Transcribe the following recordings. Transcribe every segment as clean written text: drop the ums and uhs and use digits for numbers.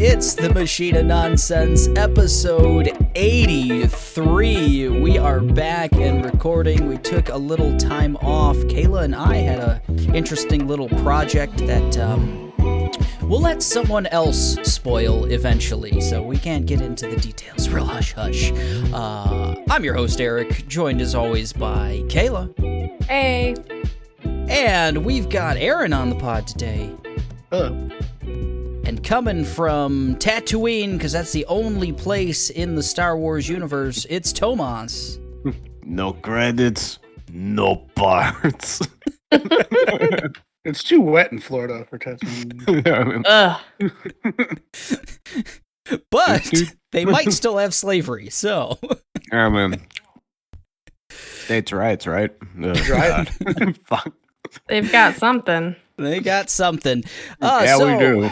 It's the Machine of Nonsense, episode 83. We are back and recording. We took a little time off. Kayla and I had a interesting little project that we'll let someone else spoil eventually, so we can't get into the details. Real hush hush. I'm your host, Eric, joined as always by Kayla. Hey. And we've got Aaron on the pod today. Hello. And coming from Tatooine, because that's the only place in the Star Wars universe, it's Tomas. No credits, no parts. It's too wet in Florida for Tatooine. But they might still have slavery, so. I mean, states' rights, right? Right. Fuck. They've got something. They got something. Yeah, so we do.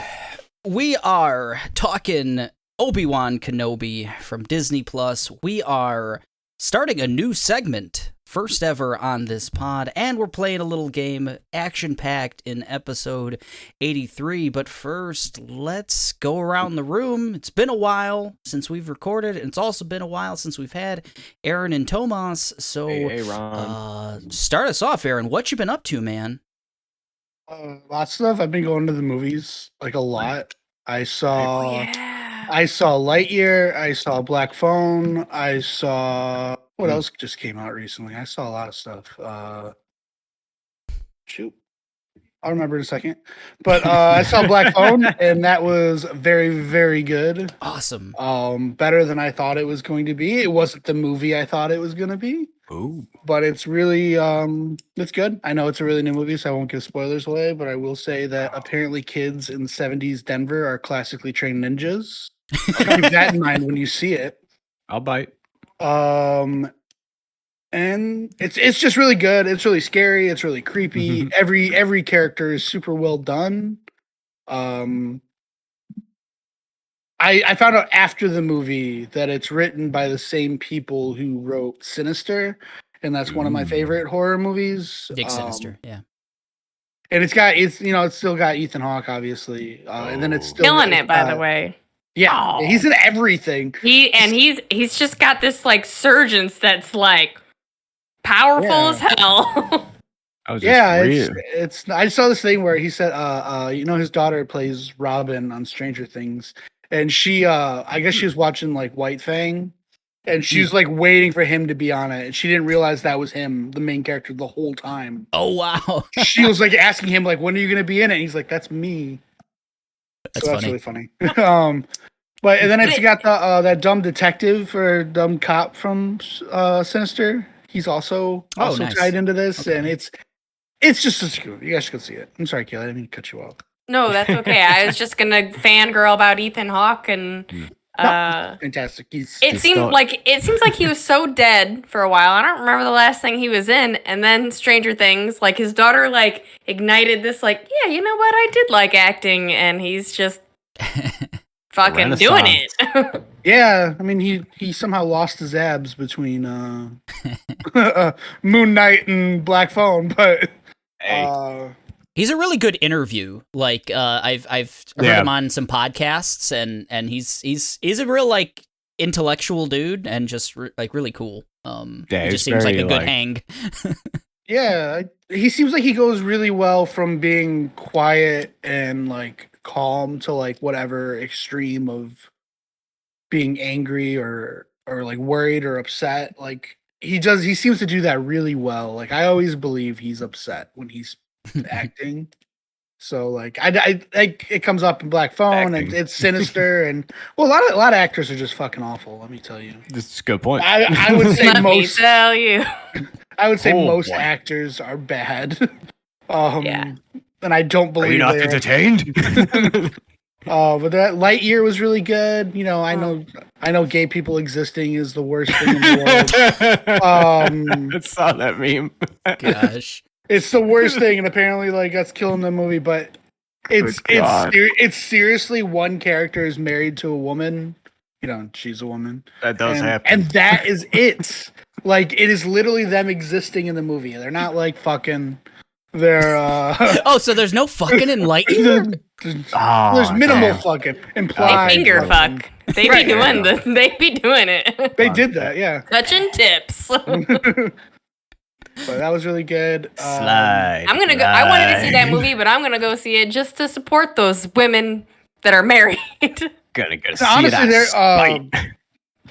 We are talking Obi-Wan Kenobi from Disney+. We are starting a new segment, first ever on this pod, and we're playing a little game, action-packed in episode 83. But first, let's go around the room. It's been a while since we've recorded, and it's also been a while since we've had Aaron and Tomas. So, Hey, Ron. start us off, Aaron. What you been up to, man? Lots of stuff. I've been going to the movies like a lot. I saw Yeah. Lightyear. I saw Black Phone. I saw what else just came out recently. I saw a lot of stuff. Shoot, I'll remember in a second. But I saw Black Phone, and that was very, very good. Awesome. Better than I thought it was going to be. It wasn't the movie I thought it was going to be. Ooh. But it's really, it's good. I know it's a really new movie, so I won't give spoilers away, but I will say that apparently kids in 70s Denver are classically trained ninjas. Keep that in mind when you see it. I'll bite. And it's just really good. It's really scary. It's really creepy. Every character is super well done. I found out after the movie that it's written by the same people who wrote Sinister, and that's one of my favorite horror movies. Big Sinister, yeah. And it's still got Ethan Hawke, obviously, and then it's still Killing it, by the way. Yeah, he's in everything. He's just got this like surgeons that's like powerful as hell. It's I saw this thing where he said, his daughter plays Robin on Stranger Things. And she, I guess she was watching like White Fang, and she was like waiting for him to be on it. And she didn't realize that was him, the main character, the whole time. Oh, wow. She was like asking him, like, when are you going to be in it? And he's like, that's me. That's really funny. But and then it's got that dumb detective or dumb cop from Sinister. He's also nice. tied into this. Okay. And it's just a good. You guys should go see it. I'm sorry, Kayla, I didn't mean to cut you off. No, that's okay. I was just gonna fangirl about Ethan Hawke, and fantastic. it seems like he was so dead for a while. I don't remember the last thing he was in, and then Stranger Things, like his daughter, like ignited this, like, yeah, you know what? I did like acting, and he's just fucking doing it. Yeah, I mean he somehow lost his abs between Moon Knight and Black Phone, but he's a really good interview. Like I've heard him on some podcasts, and he's a real like intellectual dude, and just really cool. He just seems like a good hang. Yeah, he seems like he goes really well from being quiet and like calm to like whatever extreme of being angry or like worried or upset. Like he seems to do that really well. Like I always believe he's upset when he's acting. So like I it comes up in Black Phone and it's Sinister, and well a lot of actors are just fucking awful, let me tell you. This is a good point. I would say Let me tell you. I would say most actors are bad. Yeah. And I don't believe Are you not entertained? But that Lightyear was really good. You know, I know gay people existing is the worst thing in the world. I saw that meme. Gosh. It's the worst thing, and apparently, like, that's killing the movie. But it's seriously one character is married to a woman. You know, she's a woman. That does happen, and that is it. Like, it is literally them existing in the movie. They're not like fucking. They're Oh, so there's no fucking in Lightyear? there's minimal fucking implied. They finger fucking. fuck. They be doing this. They be doing it. They did that, yeah. Touching tips. But that was really good. Slide. I'm gonna go. I wanted to see that movie, but I'm gonna go see it just to support those women that are married. Gonna see Honestly, that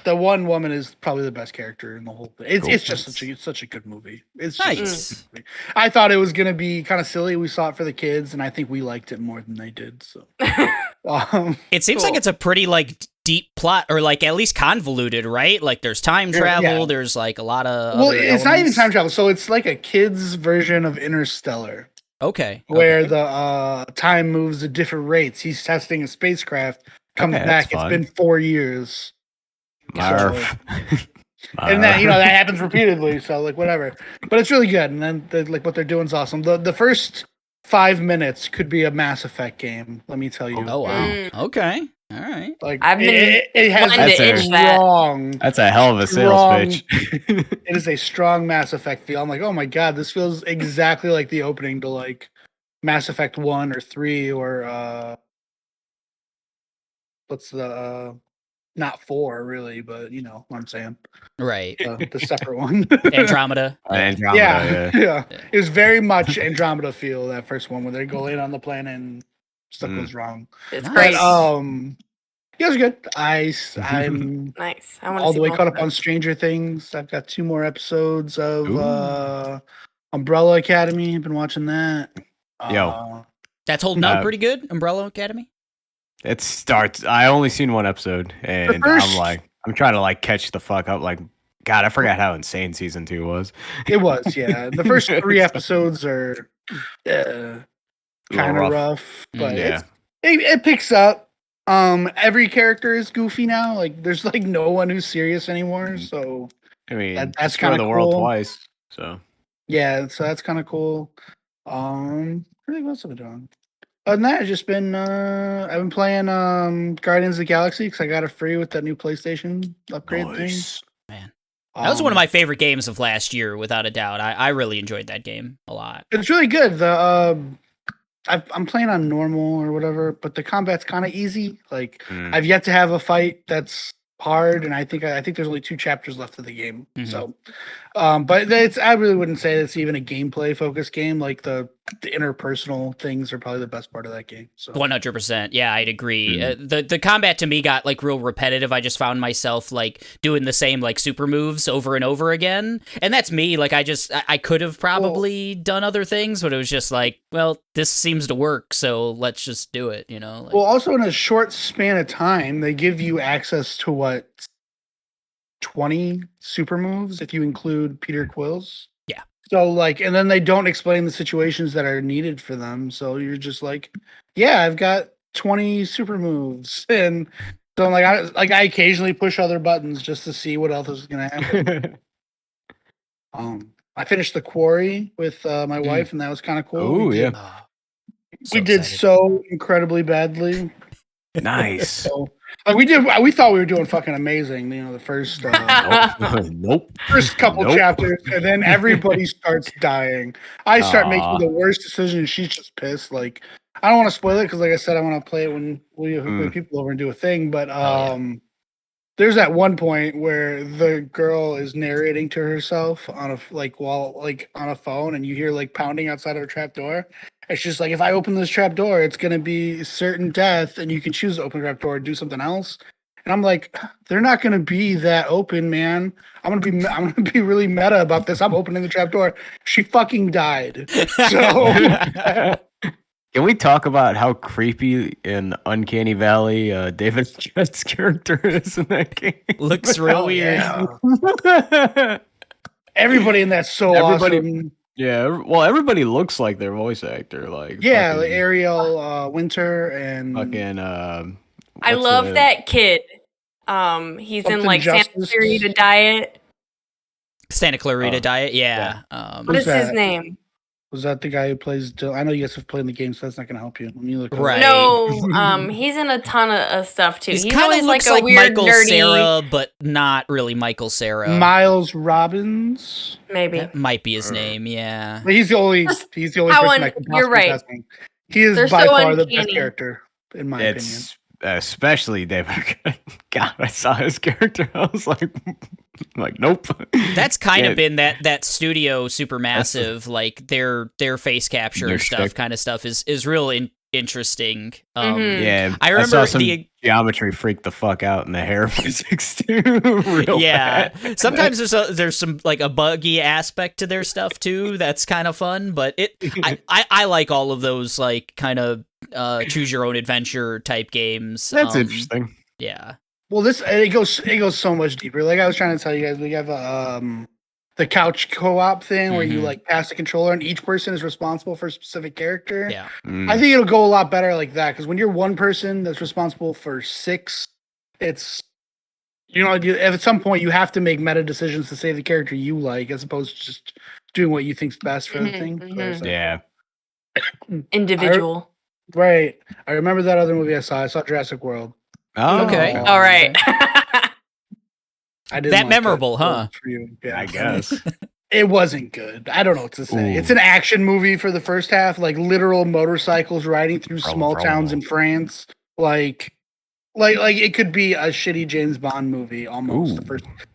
the one woman is probably the best character in the whole thing. It's just such a good movie. It's just Nice. I thought it was gonna be kind of silly. We saw it for the kids, and I think we liked it more than they did. So It seems like it's a pretty like deep plot, or like at least convoluted, right? Like there's time travel, there's like a lot of it's not even time travel, so it's like a kid's version of Interstellar. Okay. Where the time moves at different rates. He's testing a spacecraft, comes back. It's been 4 years. Marv. And then that happens repeatedly, so like whatever. But it's really good, and then like what they're doing is awesome. The first 5 minutes could be a Mass Effect game. Let me tell you. Oh wow. Okay. All right. Like I've been it has wanting to itch that. strong. That's a hell of a sales pitch. It is a strong Mass Effect feel. I'm like, oh my god, this feels exactly like the opening to like Mass Effect 1 or 3 or what's the not 4 really, but you know what I'm saying. Right. The separate one. Andromeda. Yeah. It was very much Andromeda feel, that first one, where they go in on the planet and stuff goes wrong. It's Nice. great. Yeah, it was good. I'm Nice. I want all the way caught up on Stranger Things. I've got 2 more episodes of Umbrella Academy. I've been watching that. That's holding up pretty good, Umbrella Academy? It starts. I only seen 1 episode, and I'm trying to like catch the fuck up. Like, God, I forgot how insane season 2 was. It was, yeah. The first 3 episodes are kind of rough, but it picks up. Every character is goofy now. Like, there's like no one who's serious anymore. So I mean, that's kind of the cool. world twice. So yeah, so that's kind of cool. Really, what else have I done? Other than that, I've just been I've been playing Guardians of the Galaxy because I got it free with that new PlayStation upgrade thing. Man, that was one of my favorite games of last year, without a doubt. I really enjoyed that game a lot. It's really good. I'm playing on normal or whatever, but the combat's kind of easy. Like I've yet to have a fight that's hard, and I think there's only 2 chapters left of the game. So, but I really wouldn't say it's even a gameplay focused game. Like the interpersonal things are probably the best part of that game. So 100%. Yeah, I'd agree. The combat to me got like real repetitive. I just found myself like doing the same like super moves over and over again. And that's me. Like I could have probably done other things, but it was just like, well, this seems to work, so let's just do it, you know? Like, well, also in a short span of time, they give you access to what, 20 super moves if you include Peter Quill's. Yeah. So like, and then they don't explain the situations that are needed for them. So you're just like, yeah, I've got 20 super moves, and so I'm like, I occasionally push other buttons just to see what else is gonna happen. I finished The Quarry with my wife, and that was kind of cool. Oh yeah. We did so incredibly badly. Nice. So, like we thought we were doing fucking amazing. You know, the first Nope. first couple chapters, and then everybody starts dying. I start making the worst decision, and she's just pissed. Like, I don't want to spoil it because, like I said, I want to play it when we have people over and do a thing. But there's that one point where the girl is narrating to herself on a phone, and you hear like pounding outside of a trap door. It's just like, if I open this trap door, it's gonna be certain death, and you can choose to open the trap door or do something else. And I'm like, they're not gonna be that open, man. I'm gonna be really meta about this. I'm opening the trap door. She fucking died. So can we talk about how creepy and Uncanny Valley David Arquette's character is in that game? Looks real weird. Yeah. Everybody in that's so awesome. Yeah, well, everybody looks like their voice actor. Like like Ariel Winter and fucking. I love that kid. He's in like Santa Clarita Diet. Santa Clarita Diet, yeah. What is his name? Was that the guy who plays? I know you guys have played the game, so that's not going to help you. Let me look. Right. No, he's in a ton of stuff too. He's He's kind of always looks like a weird Michael nerdy. Cera, but not really Michael Cera. Miles Robbins. Maybe That might be his name. Yeah. But he's the only person that can you're possibly right. test me. He is They're by so far the best uncanny. character, in my opinion. It's especially David. God, I saw his character. I was like nope. That's kind of been that studio Supermassive, like their face capture Their stuff shtick. kind of stuff is real interesting. Yeah, I remember saw some geometry freak the fuck out in the hair physics too. Real bad. Sometimes there's some like a buggy aspect to their stuff too. That's kind of fun, but I like all of those like kind of choose your own adventure type games. That's interesting. Yeah. Well, it goes so much deeper. Like I was trying to tell you guys, we have the couch co-op thing where you like pass the controller and each person is responsible for a specific character. Yeah. I think it'll go a lot better like that because when you're one person that's responsible for 6, it's at some point you have to make meta decisions to save the character you like as opposed to just doing what you think's best for the thing. Yeah. Individual. Right. I remember that other movie I saw. Jurassic World. Oh, Okay. All right. I didn't That like memorable, it. huh? For you. Yeah. I guess. It wasn't good. I don't know what to say. Ooh. It's an action movie for the first half, like literal motorcycles riding through small towns in France. Like it could be a shitty James Bond movie almost.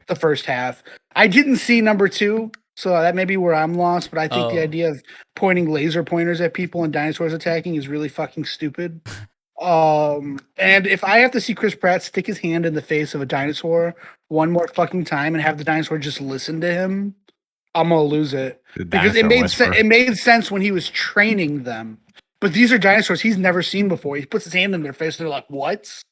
The first half. I didn't see number 2, so that may be where I'm lost. But I think the idea of pointing laser pointers at people and dinosaurs attacking is really fucking stupid. And if I have to see Chris Pratt stick his hand in the face of a dinosaur one more fucking time and have the dinosaur just listen to him, I'm gonna lose it because it made sense when he was training them. But these are dinosaurs he's never seen before. He puts his hand in their face and they're like, "What?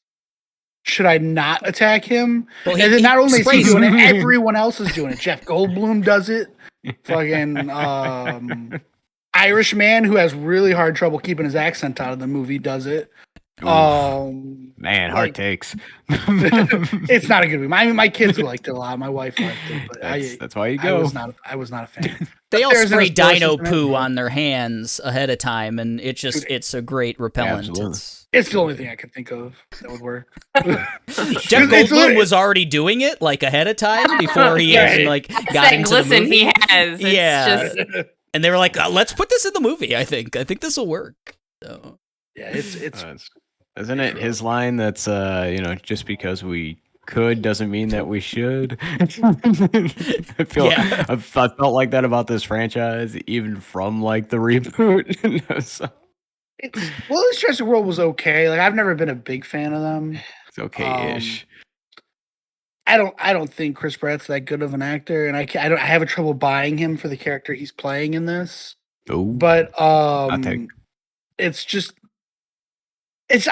Should I not attack him?" Well, and then not only is he doing it, everyone else is doing it. Jeff Goldblum does it. Fucking Irish man who has really hard trouble keeping his accent out of the movie does it. Man, hard takes. It's not a good movie. My kids liked it a lot. My wife liked it, but that's why you go. I was not a fan. They all spray dino poo on their hands ahead of time, and it's a great repellent. It's the only thing I could think of that would work. Jeff Goldblum was already doing it like ahead of time before he even like got into the movie. He has. It's just... And they were like, let's put this in the movie. I think this will work. So yeah, it's isn't it his line that's just because we could doesn't mean that we should. I felt like that about this franchise even from like the reboot. So. This Jurassic World was okay. Like I've never been a big fan of them. It's okay-ish. I don't think Chris Pratt's that good of an actor, and I have trouble buying him for the character he's playing in this. Oh, but it's just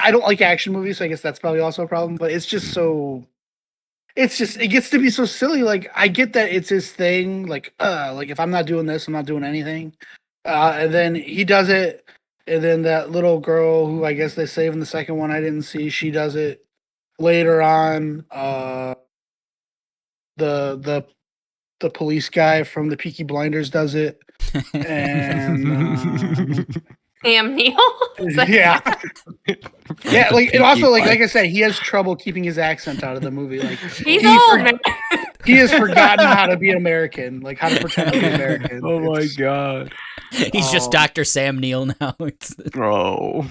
I don't like action movies, so I guess that's probably also a problem. But it gets to be so silly. Like I get that it's his thing. Like if I'm not doing this, I'm not doing anything. And then he does it, and then that little girl who I guess they save in the second one I didn't see, she does it later on. The police guy from the Peaky Blinders does it, and Sam Neill. Yeah. Like and also like I said, he has trouble keeping his accent out of the movie. Like he's old, man. He has forgotten how to be American, like how to pretend to be American. Oh my god. He's just Dr. Sam Neill now. Bro.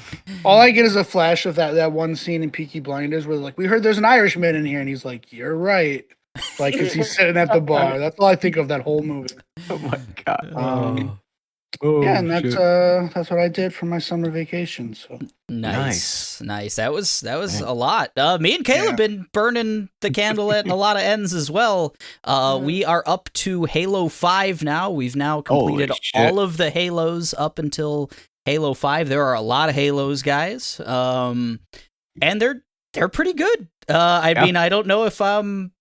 All I get is a flash of that one scene in Peaky Blinders where like we heard there's an Irishman in here, and he's like, "You're right." Like, cause he's sitting at the bar. That's all I think of that whole movie. Oh my god. Yeah, and that's what I did for my summer vacation. So nice. That was a lot. Me and Kayla been burning the candle at a lot of ends as well. We are up to Halo 5 now. We've now completed all of the Halos up until Halo 5. There are a lot of Halos, guys. And they're pretty good. I mean, I don't know if I'm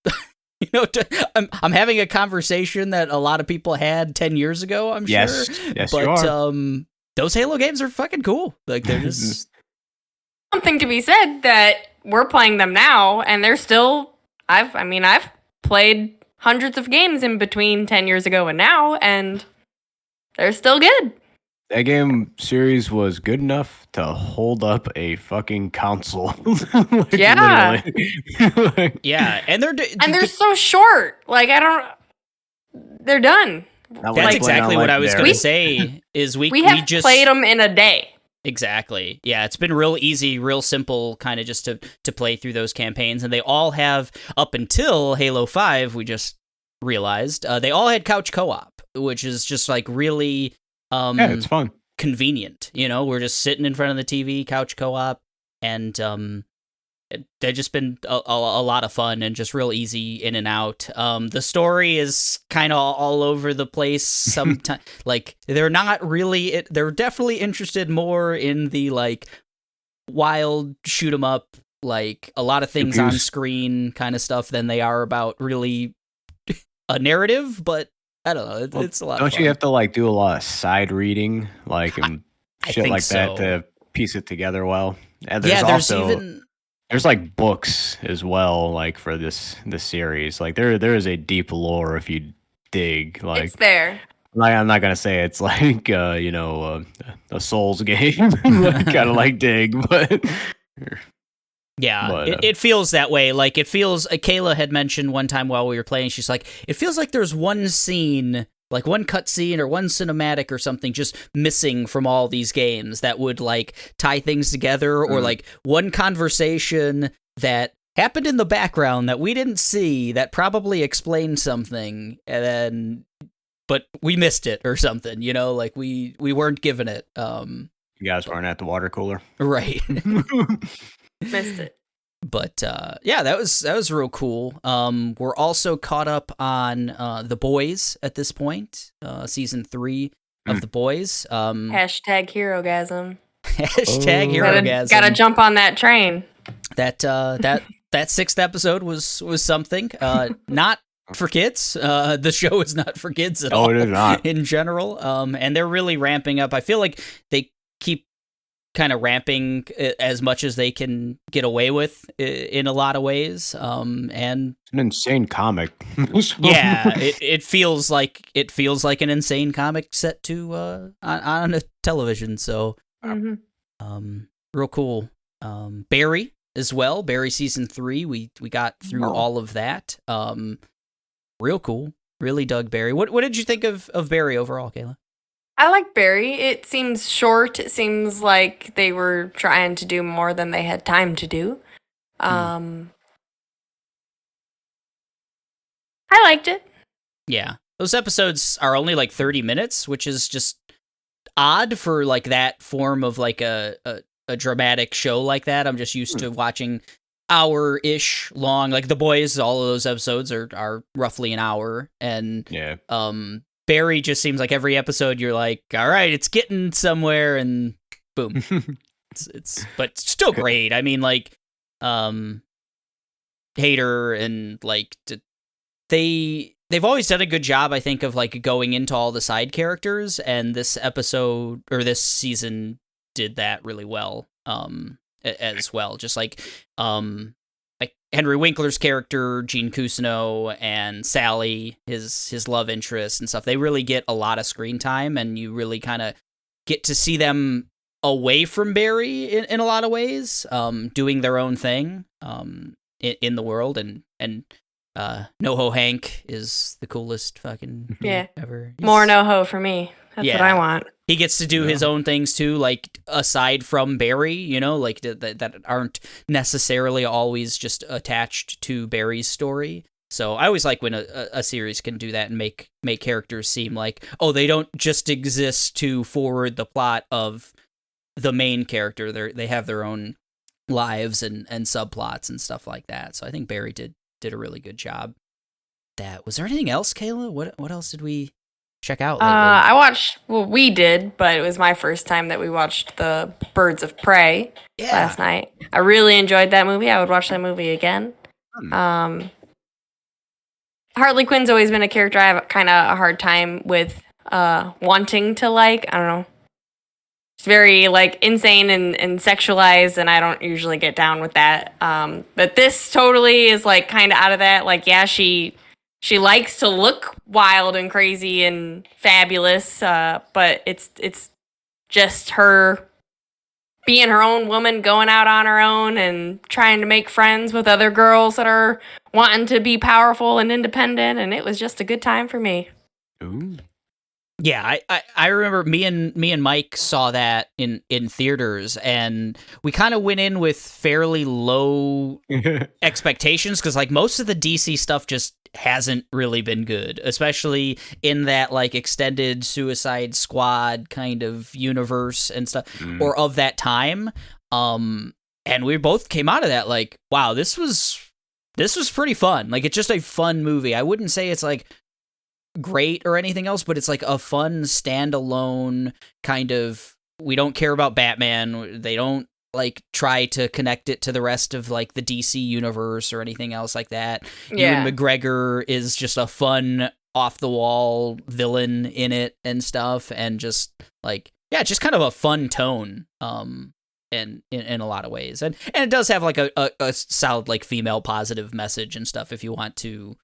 I'm having a conversation that a lot of people had 10 years ago, I'm sure. Yes, but you are. Those Halo games are fucking cool. Like they're just something to be said that we're playing them now and they're still I've played hundreds of games in between 10 years ago and now and they're still good. That game series was good enough to hold up a fucking console. Like, Yeah. literally. Like, Yeah, and they're so short. Like they're done. not when that's you're playing on exactly what I was going Legendary. to say. Is We have just played them in a day. Exactly. Yeah, it's been real easy, real simple, kind of just to play through those campaigns, and they all have up until Halo 5. We just realized they all had couch co-op, which is just like really Yeah, it's fun. convenient. We're just sitting in front of the TV, couch co-op, and they've just been a lot of fun and just real easy in and out. The story is kind of all over the place sometimes. Like, they're not really, they're definitely interested more in the like wild shoot 'em up, like a lot of things on screen kind of stuff than they are about really a narrative. But I don't know, it's a lot of fun. Don't you have to like do a lot of side reading, like and I shit think like so. that to piece it together well? And Yeah, there's also even there's like books as well, like for this series. Like there is a deep lore if you dig. Like It's there. like I'm not gonna say it's like a Souls game, kind of like dig, but yeah, But, it feels that way. Like, it feels, Kayla had mentioned one time while we were playing, she's like, it feels like there's one scene, like one cutscene or one cinematic or something just missing from all these games that would like tie things together, or like one conversation that happened in the background that we didn't see that probably explained something, and then but we missed it or something, like we weren't given it. you guys weren't at the water cooler, Right. Missed it. But yeah, that was real cool. We're also caught up on The Boys at this point, season 3 of The Boys. Hashtag Herogasm. Hashtag Herogasm. Gotta jump on that train. That 6th episode was something. Not for kids. The show is not for kids at all. it is not. In general. And they're really ramping up. I feel like they keep kind of ramping as much as they can get away with in a lot of ways. And It's an insane comic. yeah, it feels like an insane comic set to on a television. So real cool. Barry as well. Barry season 3. We got through all of that. Real cool. Really dug Barry. What did you think of Barry overall, Kayla? I like Barry. It seems short. It seems like they were trying to do more than they had time to do. I liked it. Yeah. Those episodes are only like 30 minutes, which is just odd for like that form of like a dramatic show like that. I'm just used to watching hour-ish long. Like The Boys, all of those episodes are roughly an hour. And Yeah. Barry just seems like every episode you're like, all right, it's getting somewhere, and boom. it's but still great. I mean, like, Hater and like they've always done a good job, I think, of like going into all the side characters, and this episode or this season did that really well. As well, just like Henry Winkler's character, Gene Cousineau, and Sally, his love interest and stuff. They really get a lot of screen time, and you really kind of get to see them away from Barry in a lot of ways, doing their own thing in the world. And NoHo Hank is the coolest fucking ever. More NoHo for me. That's what I want. He gets to do his own things too, like aside from Barry, like that aren't necessarily always just attached to Barry's story. So I always like when a series can do that and make characters seem like, oh, they don't just exist to forward the plot of the main character. They have their own lives and subplots and stuff like that. So I think Barry did a really good job. Was there anything else, Kayla? What else did we check out lately? We did, but it was my first time that we watched the Birds of Prey last night. I really enjoyed that movie. I would watch that movie again. Harley Quinn's always been a character I have kind of a hard time with wanting to like. I don't know. She's very like insane and sexualized, and I don't usually get down with that. But this totally is like kind of out of that. Like, yeah, she likes to look wild and crazy and fabulous, but it's just her being her own woman, going out on her own and trying to make friends with other girls that are wanting to be powerful and independent. And it was just a good time for me. Ooh. Yeah, I remember me and Mike saw that in theaters, and we kind of went in with fairly low expectations because like most of the DC stuff just hasn't really been good, especially in that like extended Suicide Squad kind of universe and stuff, or of that time. And we both came out of that like, wow, this was pretty fun. Like, it's just a fun movie. I wouldn't say it's like great or anything else, but it's like a fun standalone kind of, we don't care about Batman. They don't like try to connect it to the rest of like the DC universe or anything else like that. Yeah. Ewan McGregor is just a fun off the wall villain in it and stuff, and just like, yeah, just kind of a fun tone. And in a lot of ways, and it does have like a solid like female positive message and stuff if you want to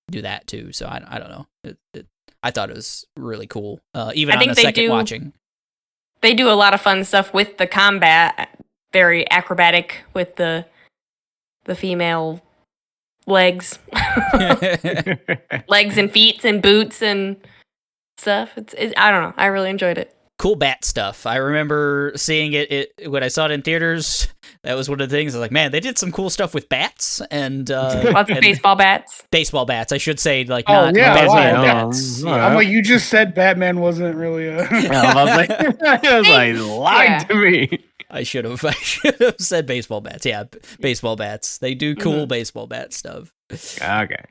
do that too. So I don't know. I thought it was really cool. Even on the second watching, they do a lot of fun stuff with the combat. Very acrobatic with the female legs, legs and feet and boots and stuff. It's I don't know. I really enjoyed it. Cool bat stuff. I remember seeing it when I saw it in theaters. That was one of the things. I was like, man, they did some cool stuff with bats and lots of baseball bats. Baseball bats, I should say, like Oh, not yeah, baseball wow. bats. I'm like, you just said Batman wasn't really a. I was like, lied to me. I should have said baseball bats. Yeah, baseball bats. They do cool baseball bat stuff. Okay.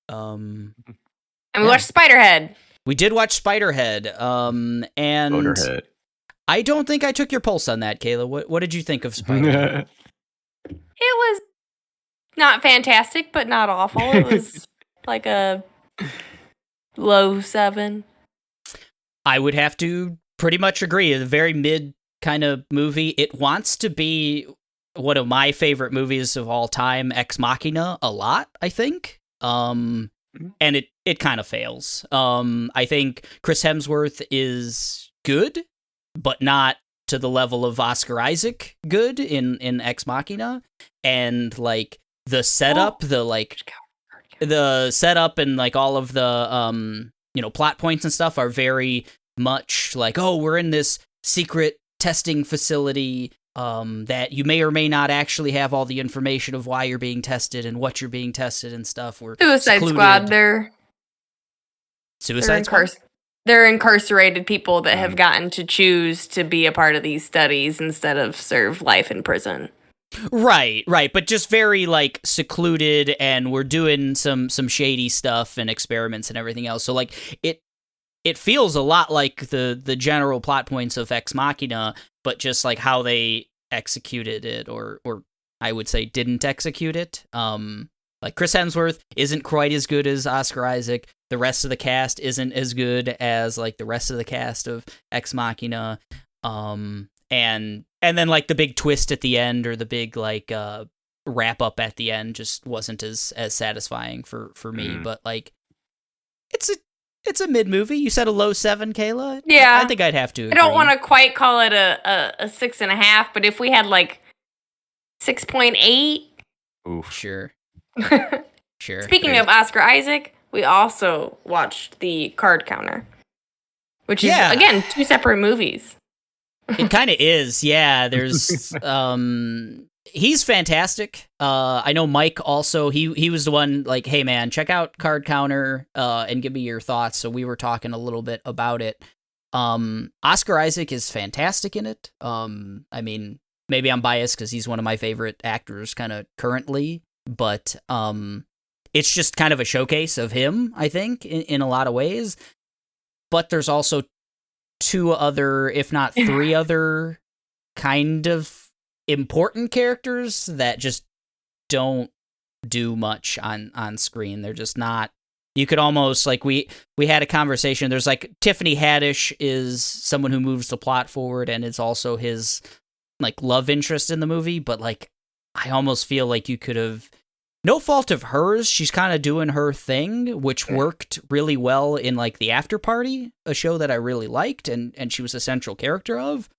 And we watched Spiderhead. We did watch Spiderhead, and Motorhead. I don't think I took your pulse on that, Kayla. What did you think of Spiderhead? It was not fantastic, but not awful. It was like a low 7. I would have to pretty much agree. A very mid kind of movie. It wants to be one of my favorite movies of all time, Ex Machina, a lot, I think. And it kind of fails. I think Chris Hemsworth is good, but not to the level of Oscar Isaac good in Ex Machina. And like the setup, the setup and like all of the plot points and stuff are very much like, oh, we're in this secret testing facility that you may or may not actually have all the information of why you're being tested and what you're being tested and stuff. We're Suicide secluded. Squad. They're Squad? They're incarcerated people that have gotten to choose to be a part of these studies instead of serve life in prison. Right, but just very like secluded, and we're doing some shady stuff and experiments and everything else. So like it feels a lot like the general plot points of Ex Machina, but just like how they executed it, or I would say didn't execute it. Like Chris Hemsworth isn't quite as good as Oscar Isaac. The rest of the cast isn't as good as like the rest of the cast of Ex Machina. And then like the big twist at the end, or the big like wrap up at the end, just wasn't as satisfying for me. But like it's a mid movie. You said a low 7, Kayla. Yeah, I think I'd have to agree. I don't want to quite call it a 6.5, but if we had like 6.8. Oof. Sure. Sure. Speaking of Oscar Isaac, we also watched The Card Counter, which is again 2 separate movies. It kind of is. Yeah, there's he's fantastic. I know Mike also, he was the one like, hey man, check out Card Counter and give me your thoughts. So we were talking a little bit about it. Oscar Isaac is fantastic in it. I mean, maybe I'm biased because he's one of my favorite actors kind of currently, but it's just kind of a showcase of him, I think, in a lot of ways. But there's also 2 other, if not 3 other kind of important characters that just don't do much on screen. They're just not, you could almost like, we had a conversation. There's like Tiffany Haddish is someone who moves the plot forward and is also his like love interest in the movie. But like, I almost feel like you could have no fault of hers, she's kind of doing her thing, which worked really well in like The After Party, a show that I really liked, and she was a central character of.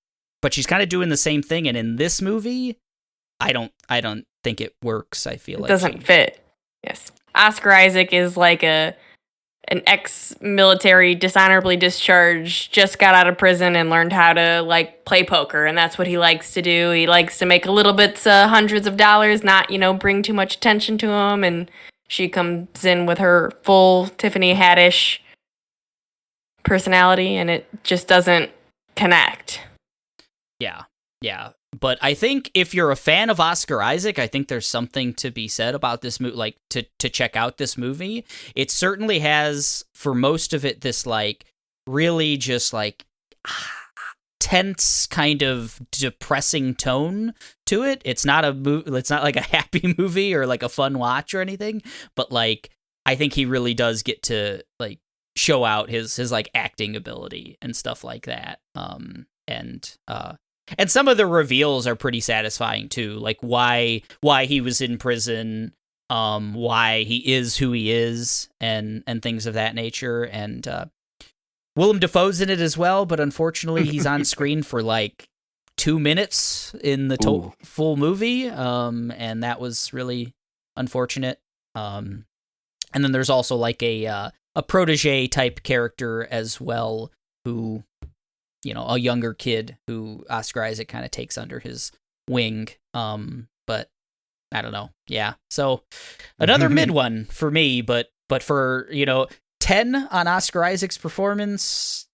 But she's kind of doing the same thing, and in this movie, I don't think it works. I feel like it doesn't fit. Yes, Oscar Isaac is like an ex-military, dishonorably discharged, just got out of prison and learned how to like play poker, and that's what he likes to do. He likes to make a little bits, hundreds of dollars, not bring too much attention to him. And she comes in with her full Tiffany Haddish personality, and it just doesn't connect. Yeah. But I think if you're a fan of Oscar Isaac, I think there's something to be said about this movie, like to check out this movie. It certainly has, for most of it, this like really just like tense kind of depressing tone to it. It's not it's not like a happy movie or like a fun watch or anything, but like I think he really does get to like show out his like acting ability and stuff like that. And some of the reveals are pretty satisfying too, like why he was in prison, why he is who he is, and things of that nature. And Willem Dafoe's in it as well, but unfortunately he's on screen for like 2 minutes in the full movie, and that was really unfortunate. And then there's also like a protege type character as well, who, a younger kid who Oscar Isaac kind of takes under his wing. But I don't know. Yeah. So another mid one for me, but for, 10 on Oscar Isaac's performance,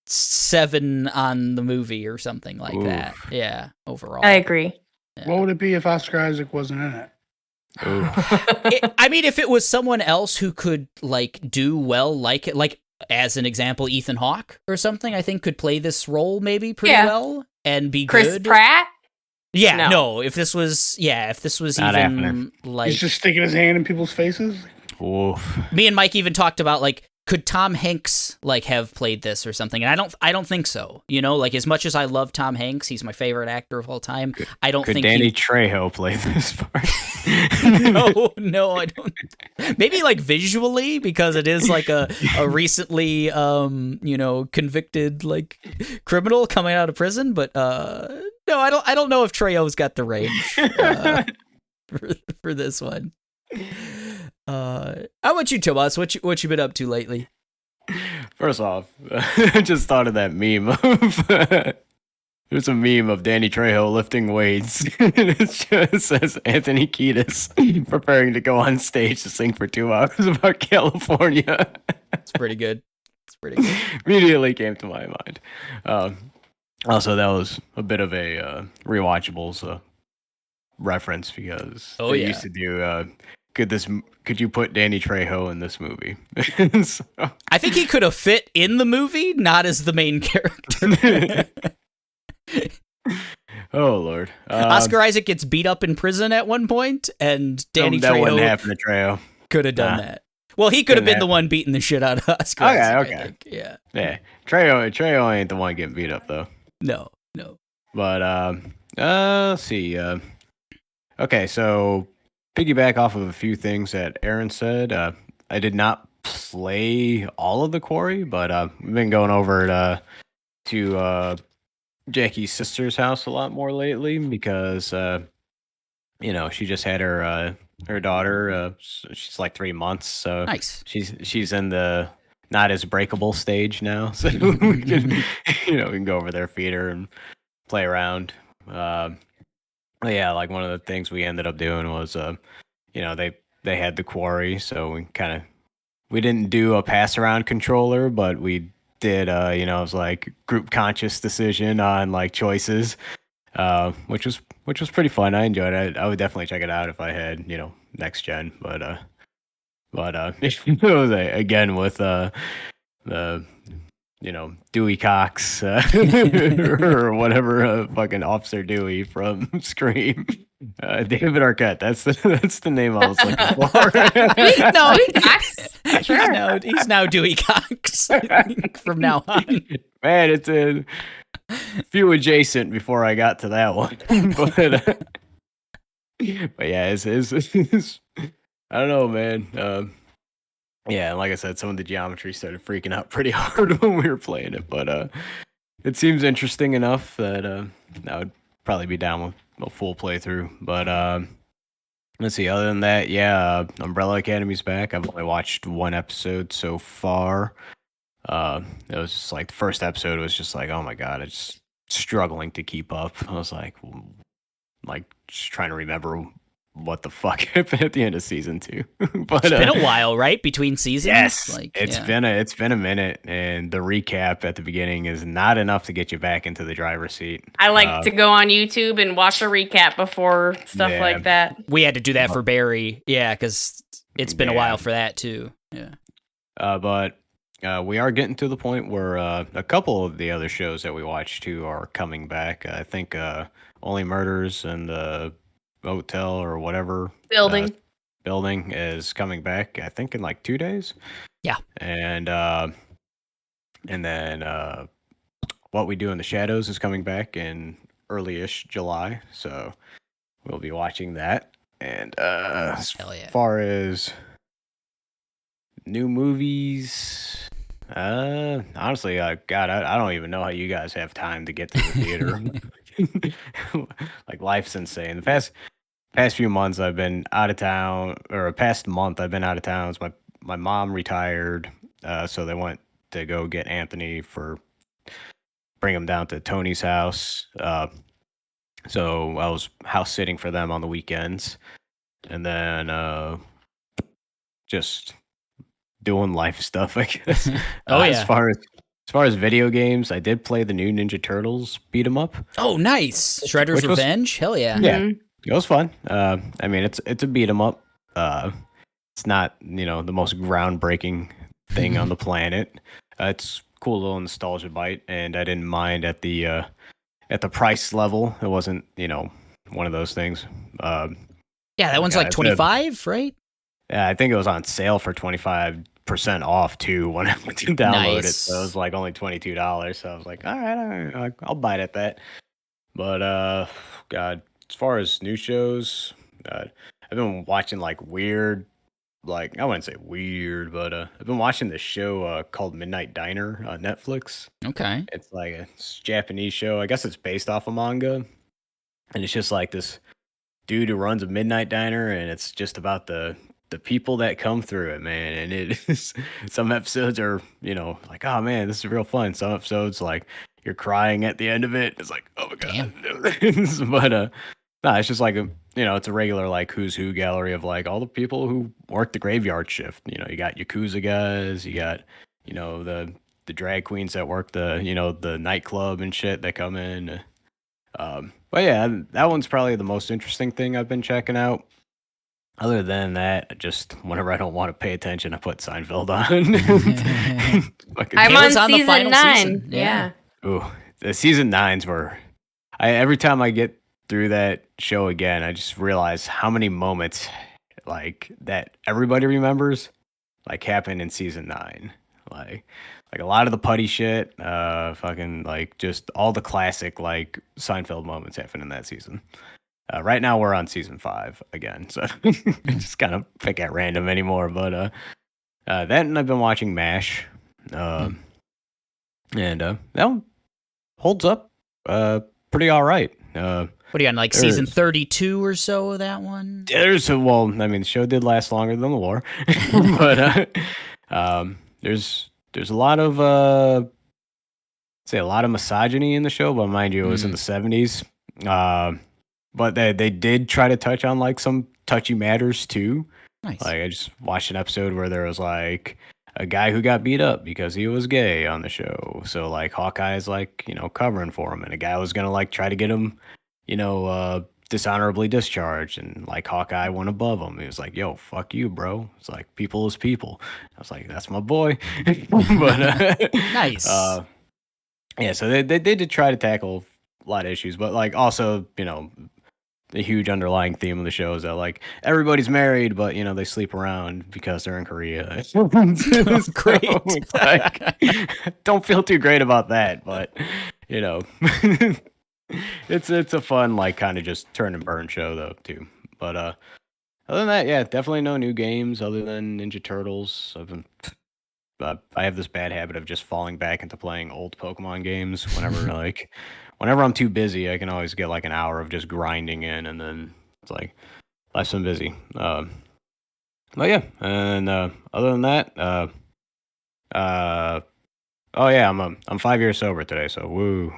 7 on the movie or something like that. Yeah. Overall. I agree. Yeah. What would it be if Oscar Isaac wasn't in it? I mean, if it was someone else who could like do well, like as an example, Ethan Hawke or something, I think could play this role maybe pretty well and be Chris good. Pratt? Yeah, no. If this was Not even happening. like He's just sticking his hand in people's faces. Oof. me and Mike even talked about like, could Tom Hanks like have played this or something? And I don't think so. Like as much as I love Tom Hanks, he's my favorite actor of all time. I don't Could think Danny Trejo play this part? No, I don't. Maybe like visually, because it is like a recently convicted like criminal coming out of prison. But no, I don't know if Trejo's got the range for this one. How about you, Tomas? What you been up to lately? First off, I just thought of that meme of there's a meme of Danny Trejo lifting weights. It just says Anthony Kiedis preparing to go on stage to sing for 2 hours about California. It's pretty good. Immediately came to my mind. Also, that was a bit of a rewatchables reference, because they used to do could you put Danny Trejo in this movie? So. I think he could have fit in the movie, not as the main character. Oh Lord! Oscar Isaac gets beat up in prison at one point, and Danny that wouldn't Trejo happen to Trejo. could have done that. Well, he could have been the one beating the shit out of Oscar Isaac. Okay. I think. Yeah. Trejo ain't the one getting beat up though. No. But let's see. Okay, so piggyback off of a few things that Aaron said. I did not play all of the quarry, but we've been going over to Jackie's sister's house a lot more lately, because she just had her daughter. She's like 3 months, so Nice. She's in the not as breakable stage now, so we can go over there, feed her, and play around. Yeah, like one of the things we ended up doing was they had the quarry, so we didn't do a pass around controller, but we did it was like group conscious decision on like choices, which was pretty fun. I enjoyed it. I would definitely check it out if I had next gen, but it was again with the Dewey Cox or whatever, fucking Officer Dewey from Scream. David Arquette. That's the name I was looking for. No, Cox. Sure. He's now Dewey Cox, I think, from now on. Man, it's a few adjacent before I got to that one. But yeah, his I don't know, man. Yeah, like I said, some of the geometry started freaking out pretty hard when we were playing it, but it seems interesting enough that I would probably be down with a full playthrough. But let's see. Other than that, yeah, Umbrella Academy's back. I've only watched one episode so far. It was just like the first episode was just like, oh my god, it's struggling to keep up. I was like just trying to remember what the fuck happened at the end of season 2. But It's been a while, right? Between seasons? yes, Like, it's yeah. been a minute, and the recap at the beginning is not enough to get you back into the driver's seat. I like to go on YouTube and watch a recap before stuff Yeah. like that. We had to do that for Barry. Yeah, because it's been a Yeah. while for that, too. Yeah. But we are getting to the point where a couple of the other shows that we watched too are coming back. I think Only Murders and the Hotel or whatever building is coming back. I think in like 2 days. Yeah. And then What We Do in the Shadows is coming back in early-ish July. So we'll be watching that. And as Hell yeah. far as new movies, honestly, God, I don't even know how you guys have time to get to the theater. Like, life's insane. The past few months I've been out of town, or past month I've been out of town. My mom retired, so they went to go get Anthony bring him down to Tony's house. So I was house sitting for them on the weekends, and then just doing life stuff, I guess. Oh, yeah. As far as video games, I did play the new Ninja Turtles beat 'em up. Oh, nice. Shredder's Which was- Revenge? Hell yeah. Yeah. Mhm. It was fun. I mean, it's a beat 'em up. It's not the most groundbreaking thing on the planet. It's cool little nostalgia bite, and I didn't mind at the price level. It wasn't one of those things. Yeah, that one's Yeah, like it's 25, right? Yeah, I think it was on sale for 25% off too when I went to download it. Nice. So it was like only $22. So I was like, all right, I'll bite at that. But God, as far as new shows, I've been watching like weird, like I wouldn't say weird, but I've been watching this show called Midnight Diner on Netflix. Okay. It's like a Japanese show. I guess it's based off a manga, and it's just like this dude who runs a midnight diner, and it's just about the people that come through it, man. And it is, some episodes are like, oh man, this is real fun. Some episodes like you're crying at the end of it. It's like, oh my god. But no, it's just like it's a regular like who's who gallery of like all the people who work the graveyard shift. You got Yakuza guys, you got the drag queens that work the nightclub and shit that come in. But yeah, that one's probably the most interesting thing I've been checking out. Other than that, just whenever I don't want to pay attention, I put Seinfeld on. I'm on Kayla's on the season final 9. season. Yeah. Ooh, the season 9s were. Every time I get through that show again, I just realize how many moments like that everybody remembers like happened in season 9. Like a lot of the putty shit, fucking like just all the classic like Seinfeld moments happen in that season. Right now we're on season 5 again, so just kind of pick at random anymore. But that, and I've been watching MASH, and that one holds up pretty all right. What are you on, like season 32 or so of that one? There's the show did last longer than the war, but there's a lot of say a lot of misogyny in the show, but mind you, it was in the 70s. But they did try to touch on like some touchy matters too. Nice. Like I just watched an episode where there was like a guy who got beat up because he was gay on the show. So like Hawkeye is like covering for him, and a guy was gonna like try to get him dishonorably discharged, and like Hawkeye went above him. He was like, yo, fuck you, bro. It's like people is people. I was like, that's my boy. But Nice. yeah, so they did try to tackle a lot of issues, but like also the huge underlying theme of the show is that like everybody's married, but they sleep around because they're in Korea. Great. So, it's like, don't feel too great about that, but it's a fun like kind of just turn and burn show though too. But Other than that, yeah, definitely no new games other than Ninja Turtles. I have this bad habit of just falling back into playing old Pokemon games whenever I'm too busy. I can always get like an hour of just grinding in, and then it's like life's been busy. But yeah, and other than that, uh, oh yeah, I'm 5 years sober today, so woo.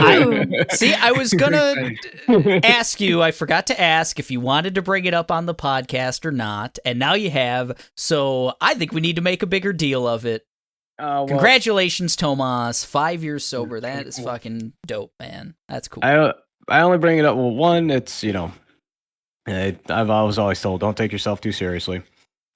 I was gonna ask you. I forgot to ask if you wanted to bring it up on the podcast or not, and now you have. So I think we need to make a bigger deal of it. Well, Congratulations, Tomas! 5 years sober. That is fucking dope, man. That's cool. I only bring it up. Well, one, it's I've always told, don't take yourself too seriously.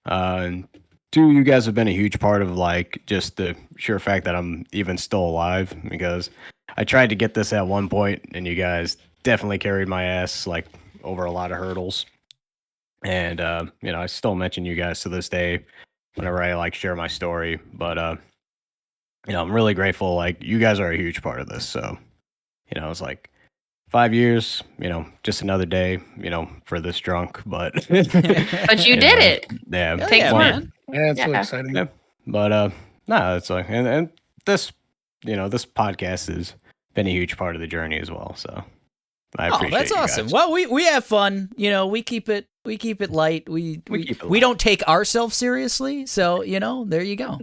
And two, you guys have been a huge part of like just the sheer fact that I'm even still alive, because I tried to get this at one point and you guys definitely carried my ass like over a lot of hurdles. And I still mention you guys to this day whenever I like share my story. But I'm really grateful. Like, you guys are a huge part of this. So, it's like 5 years, just another day, for this drunk, but But you did it. Yeah, Takes work. man. Yeah, it's so Yeah. exciting. Yeah. But no, it's like, and this, this podcast has been a huge part of the journey as well. So I appreciate that's you awesome. guys. Well, we have fun. We keep it light. We keep it we light. don't take ourselves seriously. So there you go.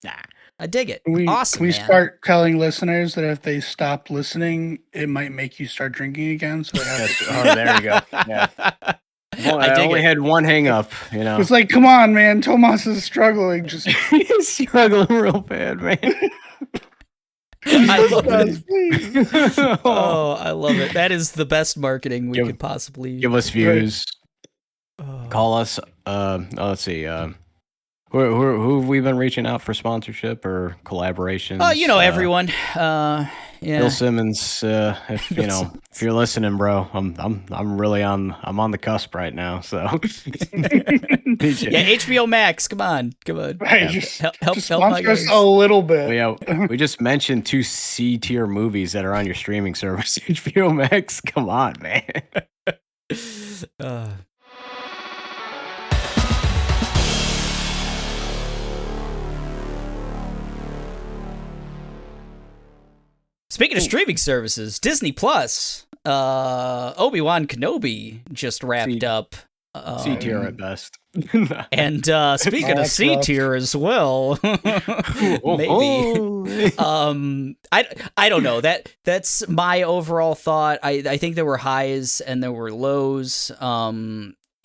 Nah. I dig it. We, Awesome. Can we man. start telling listeners that if they stop listening, it might make you start drinking again? So they have to. Oh, there you go. Yeah. Well, I dig only it. had one hang up, It's like, come on, man. Tomas is struggling. Just He's struggling real bad, man. I love it. please. Oh, I love it. That is the best marketing we Give- could possibly. Give us views. Oh. Call us. Let's see. Who have we been reaching out for sponsorship or collaborations? Everyone. Yeah. Bill Simmons. If if you're listening, bro, I'm really on the cusp right now. So Yeah, HBO Max. Come on. Right, Yeah. just Help my sponsor us guys. a little bit. Well, yeah, we just mentioned 2 C-tier movies that are on your streaming service, HBO Max. Come on, man. Speaking of streaming services, Disney Plus, Obi-Wan Kenobi just wrapped up. C-tier at best. And speaking of that's C rough. tier as well, maybe. I don't know. That's my overall thought. I think there were highs and there were lows.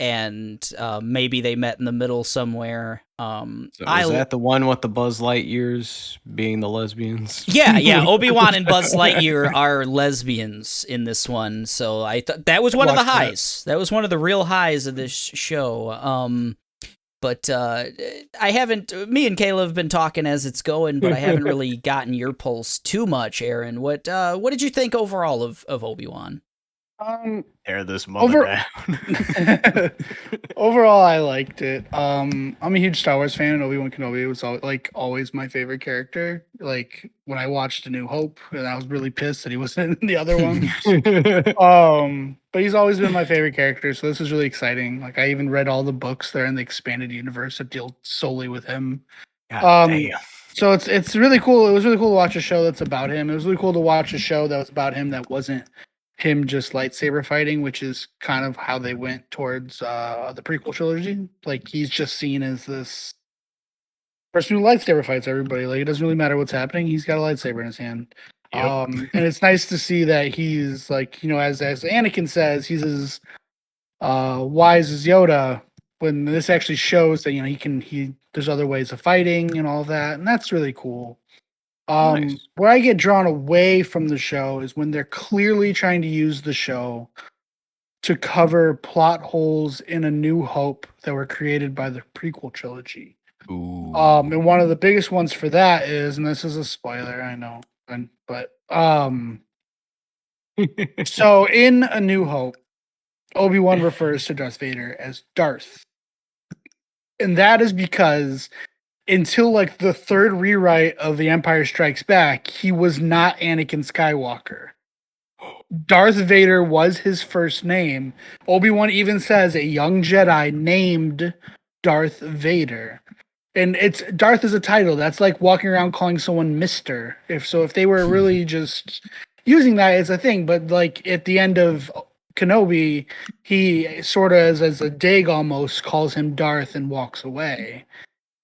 And maybe they met in the middle somewhere. So is that the one with the Buzz Lightyears being the lesbians? Yeah. Obi-Wan and Buzz Lightyear are lesbians in this one, so I thought that was one of the highs. That was one of the real highs of this show. But I haven't. Me and Kayla have been talking as it's going, but I haven't really gotten your pulse too much, Aaron. What did you think overall of Obi-Wan? Tear this mother down. Overall, I liked it. I'm a huge Star Wars fan, and Obi-Wan Kenobi was always my favorite character. Like when I watched A New Hope, and I was really pissed that he wasn't in the other one. But he's always been my favorite character, so this is really exciting. Like I even read all the books that are in the expanded universe that deal solely with him. God damn. So it's really cool. It was really cool to watch a show that's about him. It was really cool to watch a show that was about him that wasn't him just lightsaber fighting, which is kind of how they went towards the prequel trilogy. Like he's just seen as this person who lightsaber fights everybody. Like it doesn't really matter what's happening. He's got a lightsaber in his hand. Yep. And it's nice to see that he's like, as Anakin says, he's as wise as Yoda. When this actually shows that there's other ways of fighting and all of that, and that's really cool. Nice. Where I get drawn away from the show is when they're clearly trying to use the show to cover plot holes in A New Hope that were created by the prequel trilogy. Ooh. And one of the biggest ones for that is, and this is a spoiler, I know, but so in A New Hope, Obi-Wan refers to Darth Vader as Darth. And that is because until like the third rewrite of The Empire Strikes Back, he was not Anakin Skywalker. Darth Vader was his first name. Obi-Wan even says a young Jedi named Darth Vader. And it's Darth is a title. That's like walking around calling someone Mister. If they were really just using that as a thing, but like at the end of Kenobi, he sort of as a dig almost calls him Darth and walks away.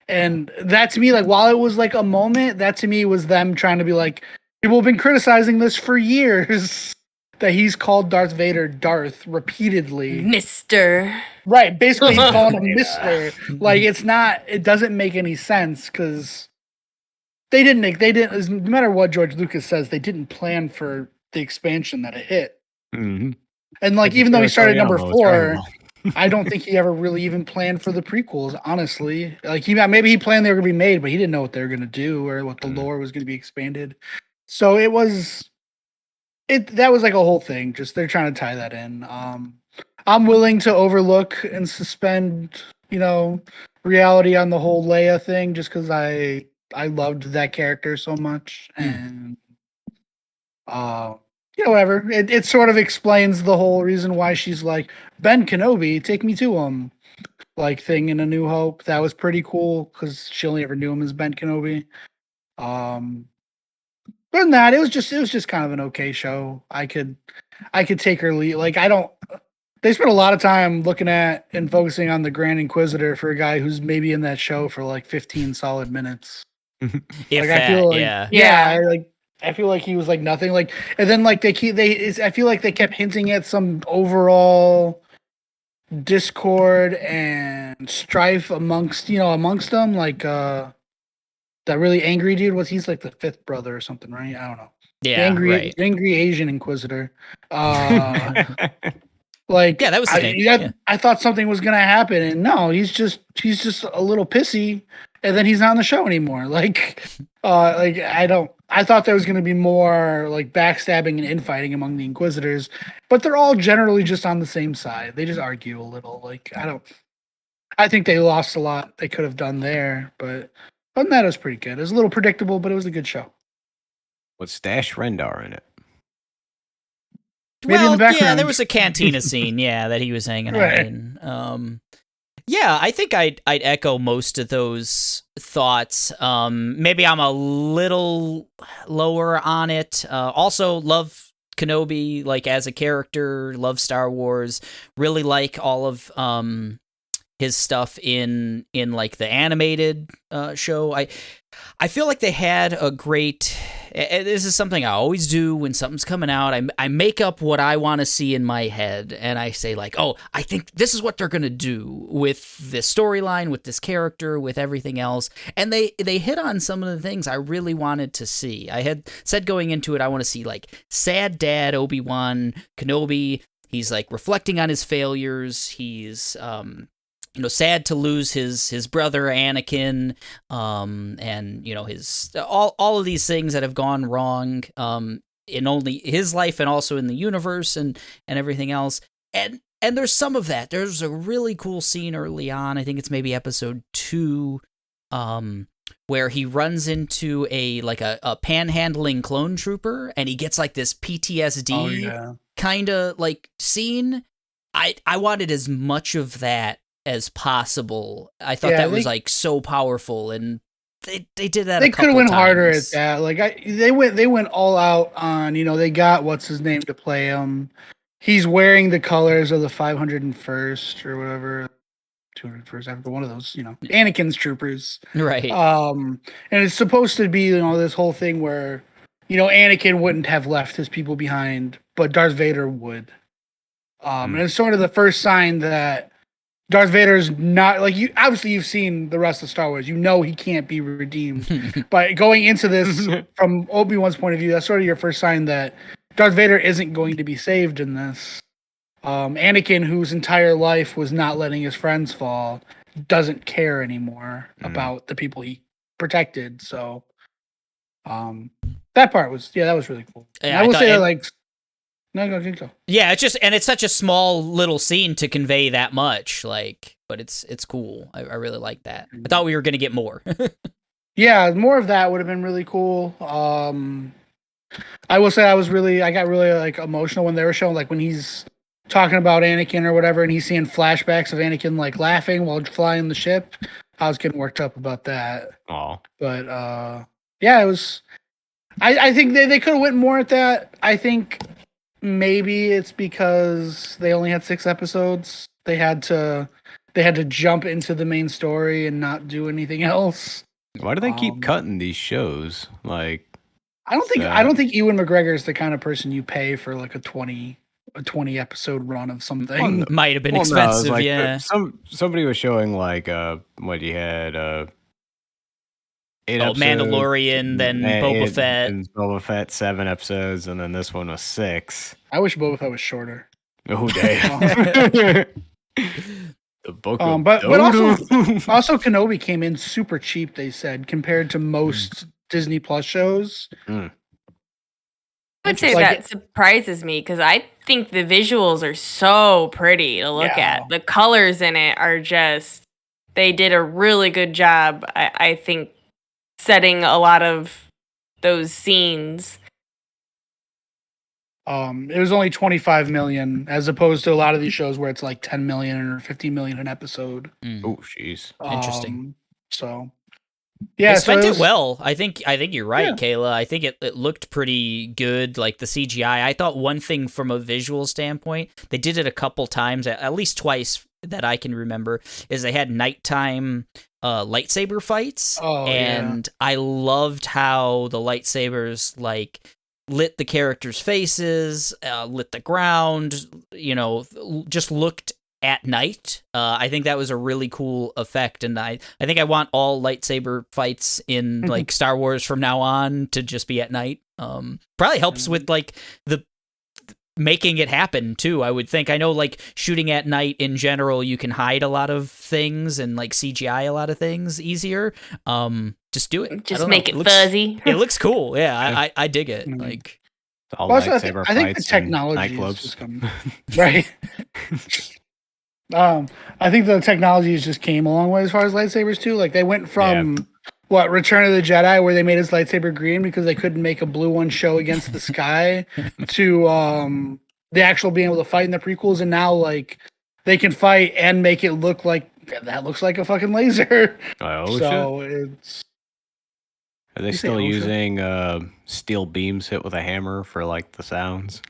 And that to me, like while it was like a moment, that to me was them trying to be like, people have been criticizing this for years. That he's called Darth Vader Darth repeatedly. Mister. Right, basically he's calling him Mister. Like it doesn't make any sense because they didn't, no matter what George Lucas says, they didn't plan for the expansion that it hit. Mm-hmm. And like, even though he started number 4, Dragon I don't think he ever really even planned for the prequels, honestly. Like maybe he planned they were going to be made, but he didn't know what they were going to do or what the lore was going to be expanded. So that was like a whole thing. Just they're trying to tie that in. I'm willing to overlook and suspend, reality on the whole Leia thing, just because I loved that character so much, and whatever. It sort of explains the whole reason why she's like, Ben Kenobi, take me to him, like thing in A New Hope. That was pretty cool because she only ever knew him as Ben Kenobi. Other than that, it was just kind of an okay show. I could take or leave. Like they spent a lot of time looking at and focusing on the Grand Inquisitor for a guy who's maybe in that show for like 15 solid minutes. If like, that, I feel like, yeah. I feel like he was like nothing. Like, and then like I feel like they kept hinting at some overall discord and strife amongst them, like that really angry dude he's like the 5th brother or something, right? I don't know. Yeah, right. Angry Asian Inquisitor. Like, yeah, that was the name. I thought something was gonna happen, and no, he's just a little pissy, and then he's not on the show anymore. Like, I thought there was gonna be more like backstabbing and infighting among the Inquisitors, but they're all generally just on the same side. They just argue a little. Like, I think they lost a lot they could have done there, but other than that, it was pretty good. It was a little predictable, but it was a good show. Was Dash Rendar in it? Maybe in the background. Yeah, there was a cantina scene, that he was hanging out in. Yeah, I think I'd echo most of those thoughts. Maybe I'm a little lower on it. Also, love Kenobi, like, as a character, love Star Wars, really like all of his stuff in like the animated show. I feel like they had a great. This is something I always do when something's coming out. I make up what I want to see in my head, and I say like, "Oh, I think this is what they're gonna do with this storyline, with this character, with everything else." And they hit on some of the things I really wanted to see. I had said going into it, I want to see like sad dad Obi-Wan Kenobi. He's like reflecting on his failures. He's sad to lose his brother Anakin, and his all of these things that have gone wrong in only his life and also in the universe and everything else. And there's some of that. There's a really cool scene early on. I think it's maybe episode 2, where he runs into a panhandling clone trooper, and he gets like this PTSD kind of like scene. I wanted as much of that as possible. I thought that was like so powerful, and they did that. They could have went harder at that. Like they went all out on. They got what's his name to play him. He's wearing the colors of the 501st or whatever, 201st. After one of those, Anakin's troopers, right? And it's supposed to be this whole thing where Anakin wouldn't have left his people behind, but Darth Vader would. And it's sort of the first sign that Darth Vader's not like you. Obviously, you've seen the rest of Star Wars. He can't be redeemed. But going into this from Obi-Wan's point of view, that's sort of your first sign that Darth Vader isn't going to be saved in this. Anakin, whose entire life was not letting his friends fall, doesn't care anymore about the people he protected. So, that part was that was really cool. Yeah, I will say like. No, go. Yeah, it's such a small little scene to convey that much, but it's cool. I really like that. I thought we were gonna get more. Yeah, more of that would have been really cool. I will say I got really like emotional when they were showing like when he's talking about Anakin or whatever, and he's seeing flashbacks of Anakin like laughing while flying the ship. I was getting worked up about that. Oh, But yeah, it was. I think they could have went more at that. I think maybe it's because they only had 6 episodes. They had to jump into the main story and not do anything else. why do they keep cutting these shows? Like, I don't think Ewan McGregor is the kind of person you pay for like a 20 episode run of something. Might have been well, no, it was expensive, like yeah. somebody was showing like what you had 8 episodes, Mandalorian, then Boba Fett. and Boba Fett 7 episodes, and then this one was 6. I wish Boba Fett was shorter. Oh damn! The book of but Dodo. also Kenobi came in super cheap. They said compared to most Disney Plus shows. I would say Like that surprises me because I think the visuals are so pretty to look Yeah. at. The colors in it are just, they did a really good job, I think, setting a lot of those scenes. It was only 25 million as opposed to a lot of these shows where it's like 10 million or 50 million an episode. Oh jeez. Interesting. So yeah, They spent so it well. I think you're right, Yeah. Kayla. I think it looked pretty good, like the CGI. I thought one thing from a visual standpoint, they did it a couple times, at least twice that I can remember, is they had nighttime lightsaber fights. Oh, and I loved how the lightsabers like lit the characters' faces, lit the ground, just looked at night. I think that was a really cool effect, and I think I want all lightsaber fights in like Star Wars from now on to just be at night. Probably helps with like the making it happen too, I would think. I know like shooting at night in general, you can hide a lot of things and like CGI a lot of things easier. Just do it. Just make it fuzzy. It looks cool. Yeah, I dig it. Like All Well, also, lightsaber I think the fights technology and is nightclubs. just coming right. I think the technology has just came a long way as far as lightsabers too. Like they went from Return of the Jedi, where they made his lightsaber green because they couldn't make a blue one show against the sky, to the actual being able to fight in the prequels, and now like they can fight and make it look like that looks like a fucking laser. Oh So shit! it's Are they You say still OSHA? using steel beams hit with a hammer for like the sounds?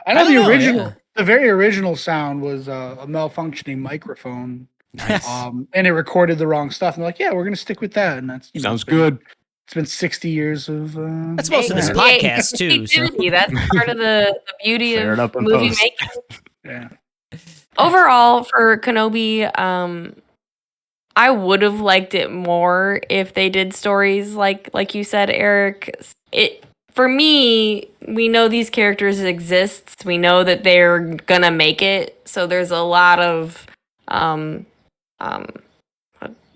I know don't the know, original, yeah. the very original sound was a malfunctioning microphone. nice. And it recorded the wrong stuff. And they're like, yeah, we're gonna stick with that. And that's Sounds good. It's been 60 years of. That's most of this Hey, podcast too. So. creativity, that's part of the beauty Clear it of up in movie post. making. Yeah. Overall, for Kenobi, I would have liked it more if they did stories like you said, Eric. For me, we know these characters exist. We know that they're gonna make it. So there's a lot of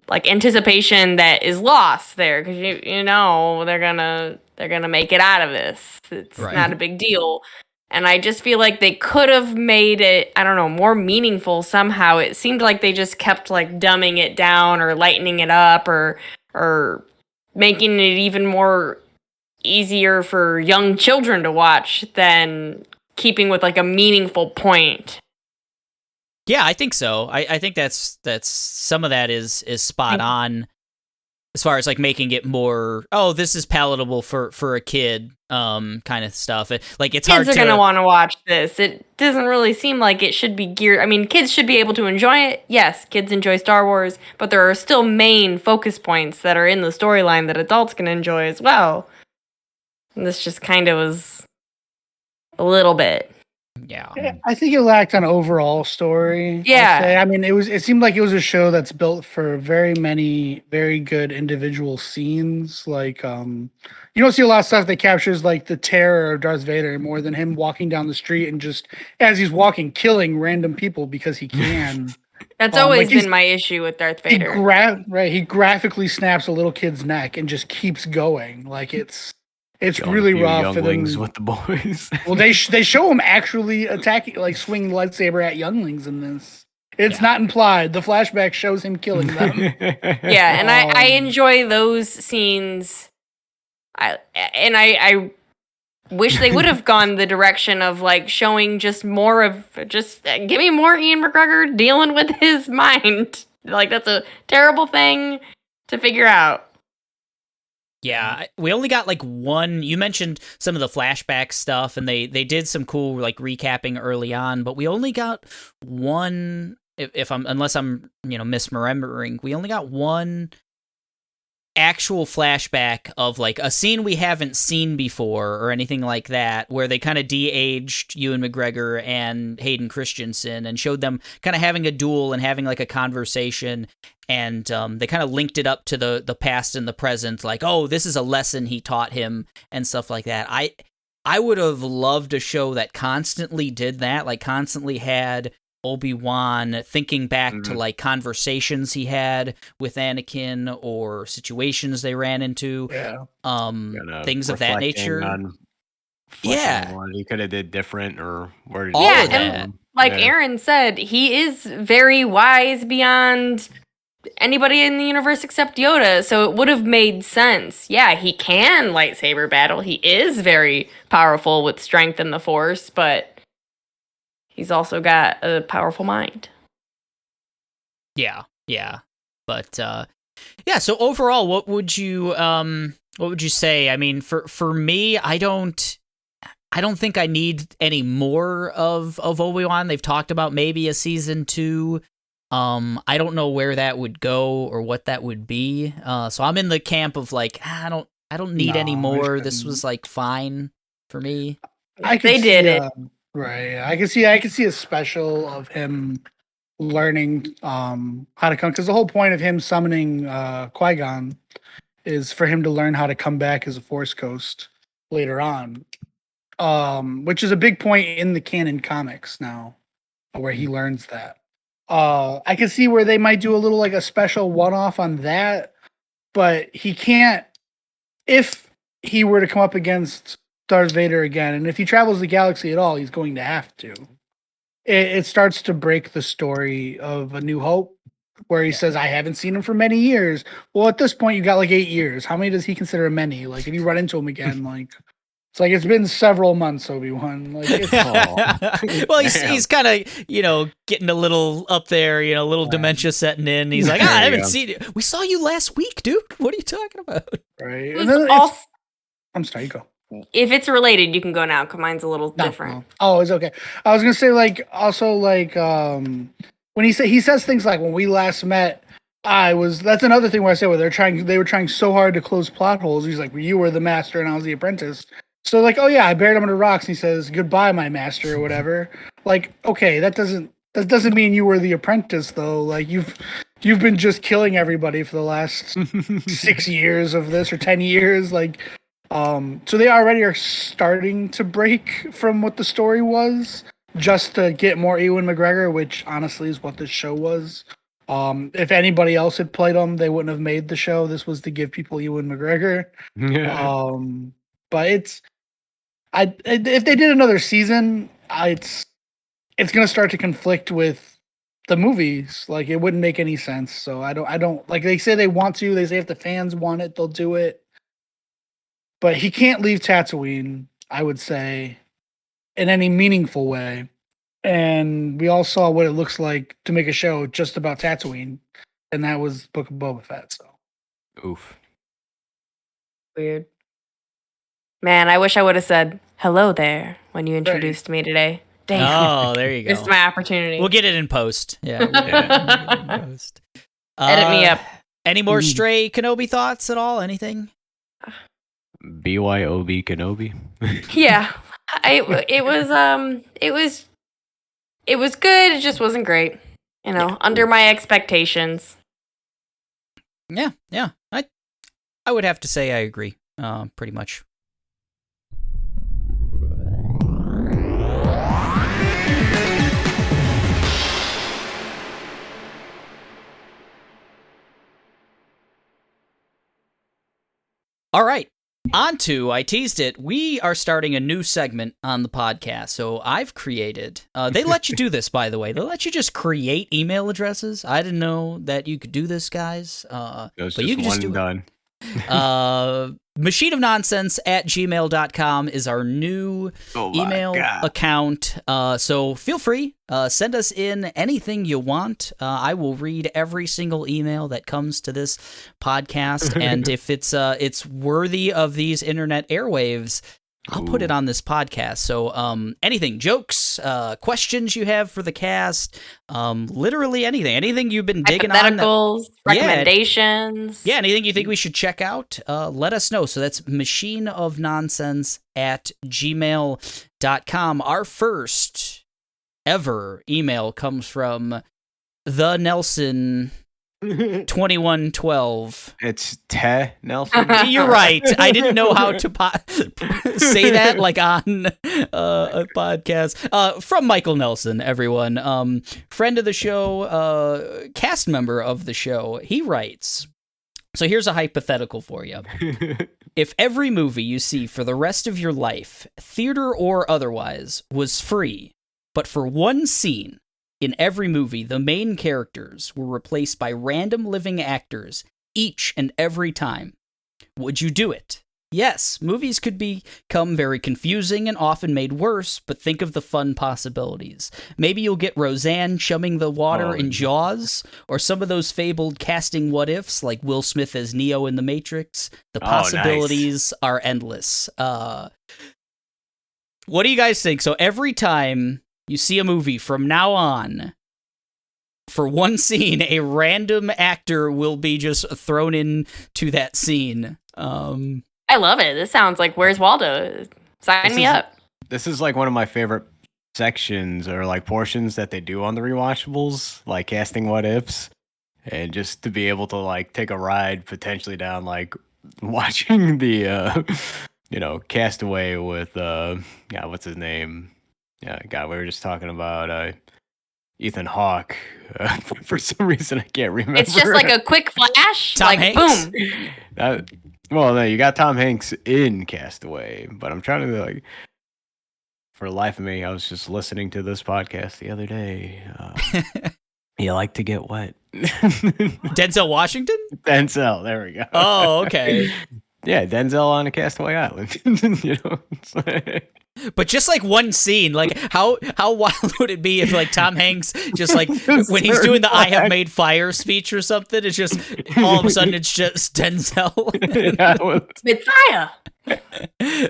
like anticipation that is lost there because you know they're gonna make it out of this. It's Right. not a big deal. And I just feel like they could have made it, I don't know, more meaningful somehow. It seemed like they just kept like dumbing it down or lightening it up or making it even more easier for young children to watch than keeping with like a meaningful point. Yeah, I think so. I think that's some of that is spot on as far as like making it more, this is palatable for a kid kind of stuff. Like it's Kids hard are to going to want to watch this. It doesn't really seem like it should be geared. I mean, kids should be able to enjoy it. Yes, kids enjoy Star Wars, but there are still main focus points that are in the storyline that adults can enjoy as well. And this just kind of was a little bit. yeah. I think it lacked an overall story. I'll Yeah. say. I mean, it seemed like it was a show that's built for very many very good individual scenes. Like, you don't see a lot of stuff that captures like the terror of Darth Vader more than him walking down the street and just as he's walking, killing random people because he can. That's like always he's- been my issue with Darth he Vader. he graphically snaps a little kid's neck and just keeps going. Like it's Killing really a few rough for them. younglings with the boys. Well, they show him actually attacking, like swinging the lightsaber at younglings in this. It's not implied. The flashback shows him killing them. Yeah, and I Um, enjoy those scenes I wish they would have gone the direction of like showing just more of give me more Ian McGregor dealing with his mind. Like that's a terrible thing to figure out. Yeah, we only got like one. You mentioned some of the flashback stuff, and they did some cool like recapping early on, but we only got one. Unless I'm misremembering, we only got one actual flashback of like a scene we haven't seen before or anything like that, where they kind of de-aged Ewan McGregor and Hayden Christensen and showed them kind of having a duel and having like a conversation, and they kind of linked it up to the past and the present, like, oh, this is a lesson he taught him and stuff like that. I would have loved a show that constantly did that, like constantly had Obi-Wan thinking back to like conversations he had with Anakin or situations they ran into, things of that nature. What he could have did different, or where did and like Aaron said, he is very wise beyond anybody in the universe except Yoda, so it would have made sense. Yeah, he can lightsaber battle. He is very powerful with strength and the Force, but he's also got a powerful mind. Yeah. But so overall, what would you say? I mean, for me, I don't think I need any more of Obi-Wan. They've talked about maybe a season 2. I don't know where that would go or what that would be. So I'm in the camp of like, I don't need any more. This was like fine for me. They did it. Right. I can see a special of him learning how to come, because the whole point of him summoning Qui-Gon is for him to learn how to come back as a Force Ghost later on, which is a big point in the canon comics now, where he learns that. I can see where they might do a little like a special one-off on that, but he can't, if he were to come up against Darth Vader again, and if he travels the galaxy at all, he's going to have to. It starts to break the story of A New Hope, where he says, I haven't seen him for many years. Well, at this point, you got like 8 years. How many does he consider many? Like, if you run into him again, like, it's like, it's been several months, Obi-Wan. Like, well, he's kind of, getting a little up there, a little dementia setting in. He's like, I haven't seen it. We saw you last week, dude. What are you talking about? Right. I'm sorry, go. If it's related, you can go now, because mine's a little different. Oh, it's okay. I was gonna say, like, also, like, when he says things like, when we last met, that's another thing where I say, where they were trying so hard to close plot holes. He's like, well, you were the master and I was the apprentice. So like, oh yeah, I buried him under rocks, and he says, goodbye, my master, or whatever. Like, okay, that doesn't mean you were the apprentice, though. Like, you've been just killing everybody for the last 6 years of this, or 10 years, like. So they already are starting to break from what the story was, just to get more Ewan McGregor, which honestly is what this show was. If anybody else had played him, they wouldn't have made the show. This was to give people Ewan McGregor. Yeah. But if they did another season, it's gonna start to conflict with the movies. Like, it wouldn't make any sense. So I don't like, they say they want to. They say if the fans want it, they'll do it. But he can't leave Tatooine, I would say, in any meaningful way. And we all saw what it looks like to make a show just about Tatooine, and that was Book of Boba Fett. So, oof, weird. Man, I wish I would have said hello there when you introduced me today. Damn. Oh, there you go. Missed my opportunity. We'll get it in post. Yeah. In post. Edit me up. Any more Stray Kenobi thoughts at all? Anything? BYOB Kenobi. Yeah, it was good. It just wasn't great. Under my expectations. Yeah. I would have to say I agree. Pretty much. All right. On to, I teased it, we are starting a new segment on the podcast. So I've created, they let you do this, by the way. They let you just create email addresses. I didn't know that you could do this, guys. But you can just do done. machineofnonsense@gmail.com is our new email account. So feel free, send us in anything you want. I will read every single email that comes to this podcast, and if it's worthy of these internet airwaves, I'll put it on this podcast. So anything, jokes, questions you have for the cast, literally anything you've been digging on. Hypotheticals, recommendations. Yeah, anything you think we should check out, let us know. So that's machineofnonsense@gmail.com. Our first ever email comes from the Nelson 2112. It's Te Nelson. You're right. I didn't know how to say that like on a podcast. From Michael Nelson, everyone. Friend of the show, cast member of the show. He writes, so here's a hypothetical for you. If every movie you see for the rest of your life, theater or otherwise, was free, but for one scene in every movie, the main characters were replaced by random living actors each and every time, would you do it? Yes, movies could become very confusing and often made worse, but think of the fun possibilities. Maybe you'll get Roseanne chumming the water in Jaws, or some of those fabled casting what-ifs like Will Smith as Neo in The Matrix. The possibilities are endless. What do you guys think? So every time you see a movie from now on, for one scene, a random actor will be just thrown into that scene. I love it. This sounds like Where's Waldo? Sign me up. This is like one of my favorite sections or like portions that they do on the rewatchables, like casting what ifs, and just to be able to like take a ride potentially down like watching the Castaway with what's his name? Yeah, God, we were just talking about Ethan Hawke. For some reason, I can't remember. It's just like a quick flash. Tom Hanks? Boom. Well, no, you got Tom Hanks in Castaway, but I'm trying to like, for the life of me, I was just listening to this podcast the other day. You like to get wet. Denzel Washington? Denzel, there we go. Oh, okay. Yeah, Denzel on a Castaway Island. But just like one scene, like how wild would it be if like Tom Hanks just like when he's doing the "I have made fire" speech or something, it's just all of a sudden it's just Denzel. With fire.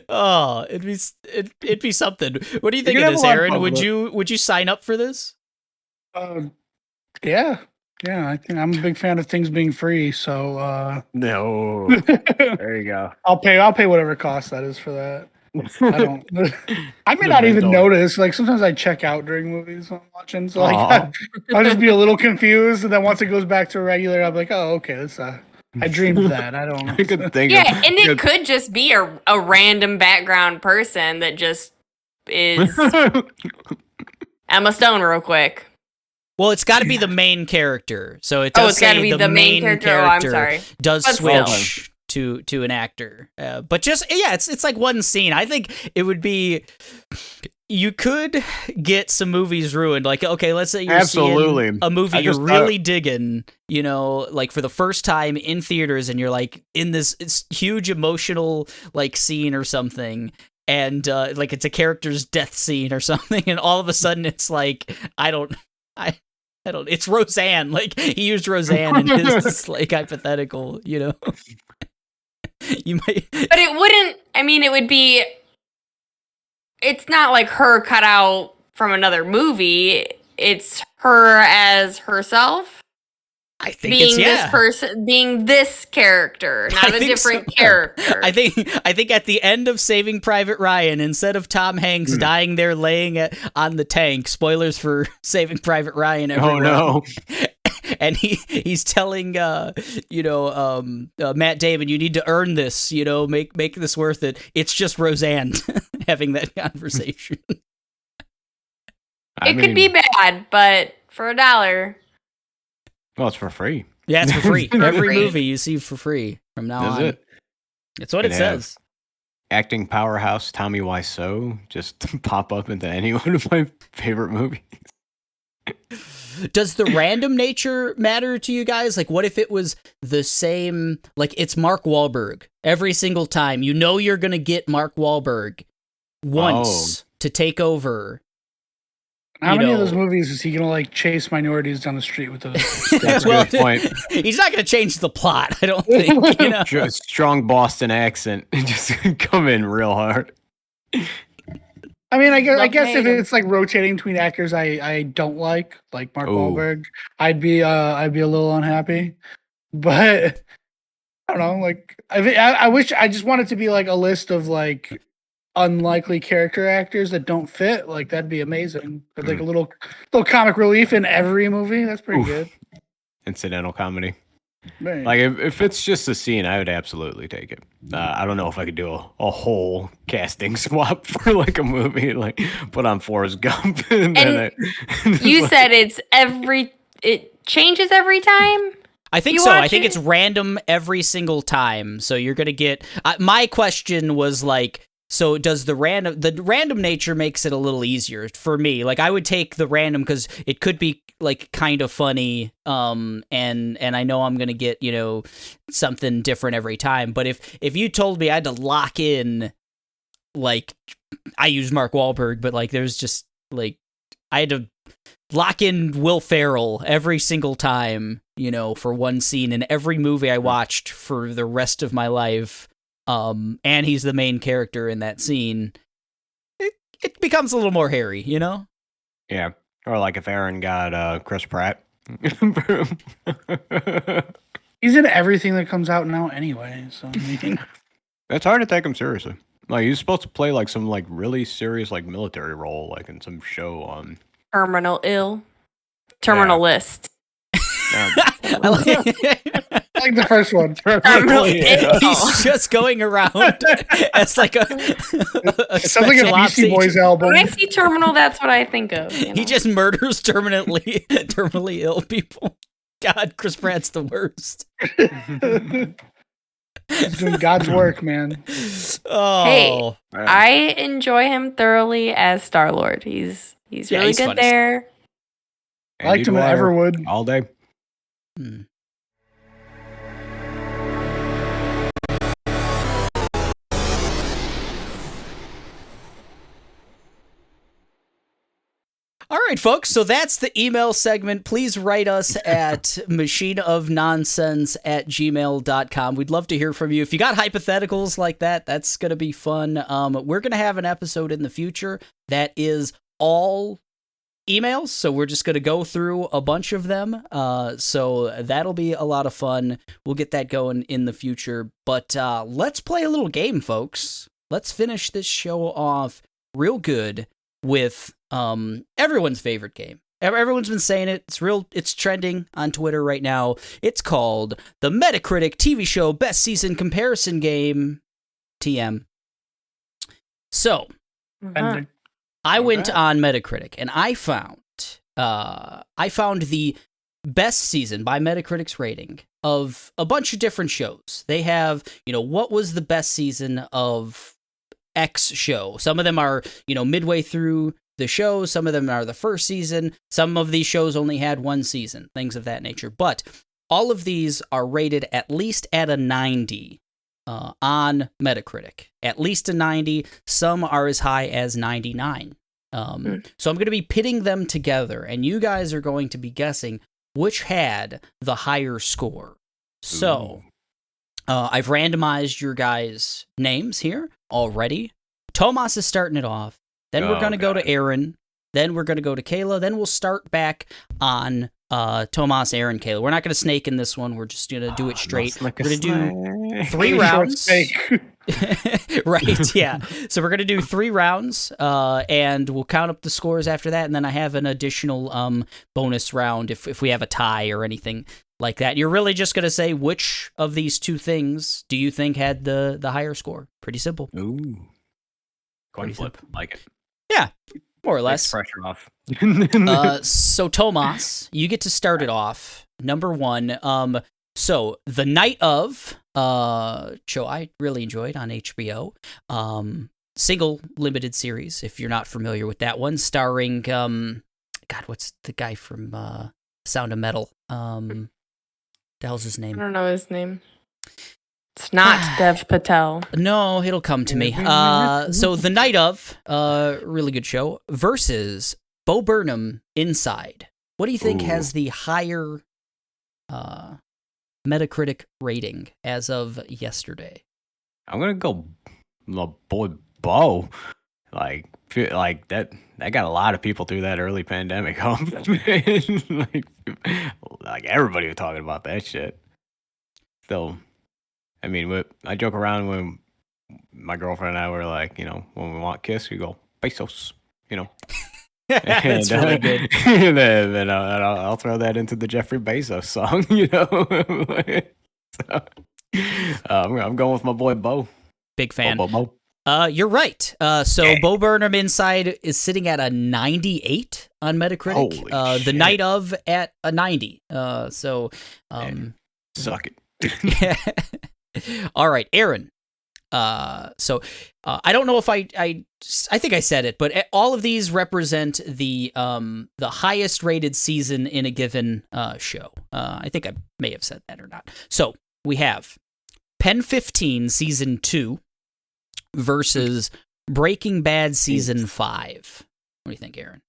Oh, it'd be something. What do you think of this, Aaron? Would you sign up for this? Yeah. I think I'm a big fan of things being free, so no. There you go. I'll pay whatever cost that is for that. I may not even notice. Like sometimes I check out during movies I'm watching, so like I'll just be a little confused, and then once it goes back to regular, I'm like, oh, okay, this I dreamed that. I don't know. Yeah, and it could just be a random background person that just is Emma Stone real quick. Well, it's got to be the main character, so it does say the main character I'm sorry. Does switch to an actor, but just it's like one scene. I think it would be. You could get some movies ruined. Like, okay, let's say you're seeing a movie you're really digging, like for the first time in theaters, and you're like in this huge emotional like scene or something, and like it's a character's death scene or something, and all of a sudden it's like I don't. It's Roseanne. Like he used Roseanne in his like hypothetical. You might, but it wouldn't. I mean, it would be. It's not like her cut out from another movie. It's her as herself. I think being this person, being this character, not a different character. I think at the end of Saving Private Ryan, instead of Tom Hanks dying there laying on the tank, spoilers for Saving Private Ryan. Everyone, oh no! And he's telling Matt Damon, you need to earn this. Make this worth it. It's just Roseanne having that conversation. It could be bad, but for $1. Well, it's for free. Yeah, it's for free. Every movie you see for free from now on. It. It's what it says. Acting powerhouse Tommy Wiseau just pop up into any one of my favorite movies. Does the random nature matter to you guys? Like, what if it was the same, like, it's Mark Wahlberg every single time? You know you're going to get Mark Wahlberg once to take over. How many of those movies is he going to, like, chase minorities down the street with those? That's a good point. He's not going to change the plot, I don't think. You know? Strong Boston accent. Just come in real hard. I mean, I guess if it's like rotating between actors I don't like Mark Wahlberg, I'd be a little unhappy. But I don't know, like I wish I just want it to be like a list of like unlikely character actors that don't fit. Like that'd be amazing. But like a little comic relief in every movie. That's pretty good. Incidental comedy. Man. Like if it's just a scene, I would absolutely take it. I don't know if I could do a whole casting swap for like a movie, like put on Forrest Gump. And you said it changes every time. I think so. I think it's random every single time. So you're gonna get. My question was like, so does the random nature makes it a little easier for me? Like I would take the random because it could be like kind of funny, and I know I'm gonna get something different every time. But if you told me I had to lock in, like I use Mark Wahlberg, but like there's just like I had to lock in Will Ferrell every single time, for one scene in every movie I watched for the rest of my life. And he's the main character in that scene. It becomes a little more hairy, Yeah. Or like if Aaron got Chris Pratt. He's in everything that comes out now anyway, so I mean. It's hard to take him seriously. Like he's supposed to play like some like really serious like military role, like in some show on Terminal List. I like the first one. He's just going around as like a it sounds like a Beastie Boys album. When I see Terminal, that's what I think of. He just murders terminally ill people. God, Chris Pratt's the worst. He's doing God's work, man. Oh, hey, man. I enjoy him thoroughly as Star-Lord. He's really good funny. there. I liked him in Everwood all day. All right, folks, so that's the email segment. Please write us at machineofnonsense@gmail.com. We'd love to hear from you. If you got hypotheticals like that, that's going to be fun. We're going to have an episode in the future that is all emails, so we're just going to go through a bunch of them. So that'll be a lot of fun. We'll get that going in the future. But let's play a little game, folks. Let's finish this show off real good with everyone's favorite game. Everyone's been saying it. It's trending on Twitter right now. It's called the Metacritic TV Show Best Season Comparison Game, TM. So, I went on Metacritic and I found the best season by Metacritic's rating of a bunch of different shows. They have, what was the best season of X show. Some of them are, midway through the show. Some of them are the first season. Some of these shows only had one season, things of that nature. But all of these are rated at least at a 90 on Metacritic. At least a 90. Some are as high as 99. So I'm going to be pitting them together, and you guys are going to be guessing which had the higher score. So I've randomized your guys' names here already. Tomas is starting it off. Then we're going to go to Aaron. Then we're going to go to Kayla. Then we'll start back on Tomas, Aaron, Kayla. We're not going to snake in this one. We're just going to do it straight. We're going to do 3 rounds. Right, yeah. So we're going to do 3 rounds, and we'll count up the scores after that. And then I have an additional bonus round if we have a tie or anything like that. You're really just going to say which of these 2 things do you think had the higher score. Pretty simple. Ooh. Coin flip. Like it. Yeah, more or less. Pressure off. So Tomas, you get to start it off. Number 1. So The Night Of, show I really enjoyed on HBO. Single limited series, if you're not familiar with that one, starring God, what's the guy from Sound of Metal? The hell's his I name? don't know his name. It's not Dev Patel. No, it'll come to me. So The Night Of, really good show, versus Bo Burnham, Inside. What do you think has the higher Metacritic rating as of yesterday? I'm gonna go my boy Bo. Like that got a lot of people through that early pandemic hump. like everybody was talking about that shit. So, I mean, I joke around when my girlfriend and I were like, when we want kiss, we go pesos, That's really good. And then I'll throw that into the Jeffrey Bezos song, So, I'm going with my boy Bo. Big fan. Bo. You're right. So Bo Burnham Inside is sitting at a 98 on Metacritic. Holy The shit. Night Of at a 90. Suck it. All right, Aaron. So I don't know if I think I said it, but all of these represent the highest rated season in a given show. I think I may have said that or not. So we have Pen 15 season 2 versus Breaking Bad season 5. What do you think, Aaron?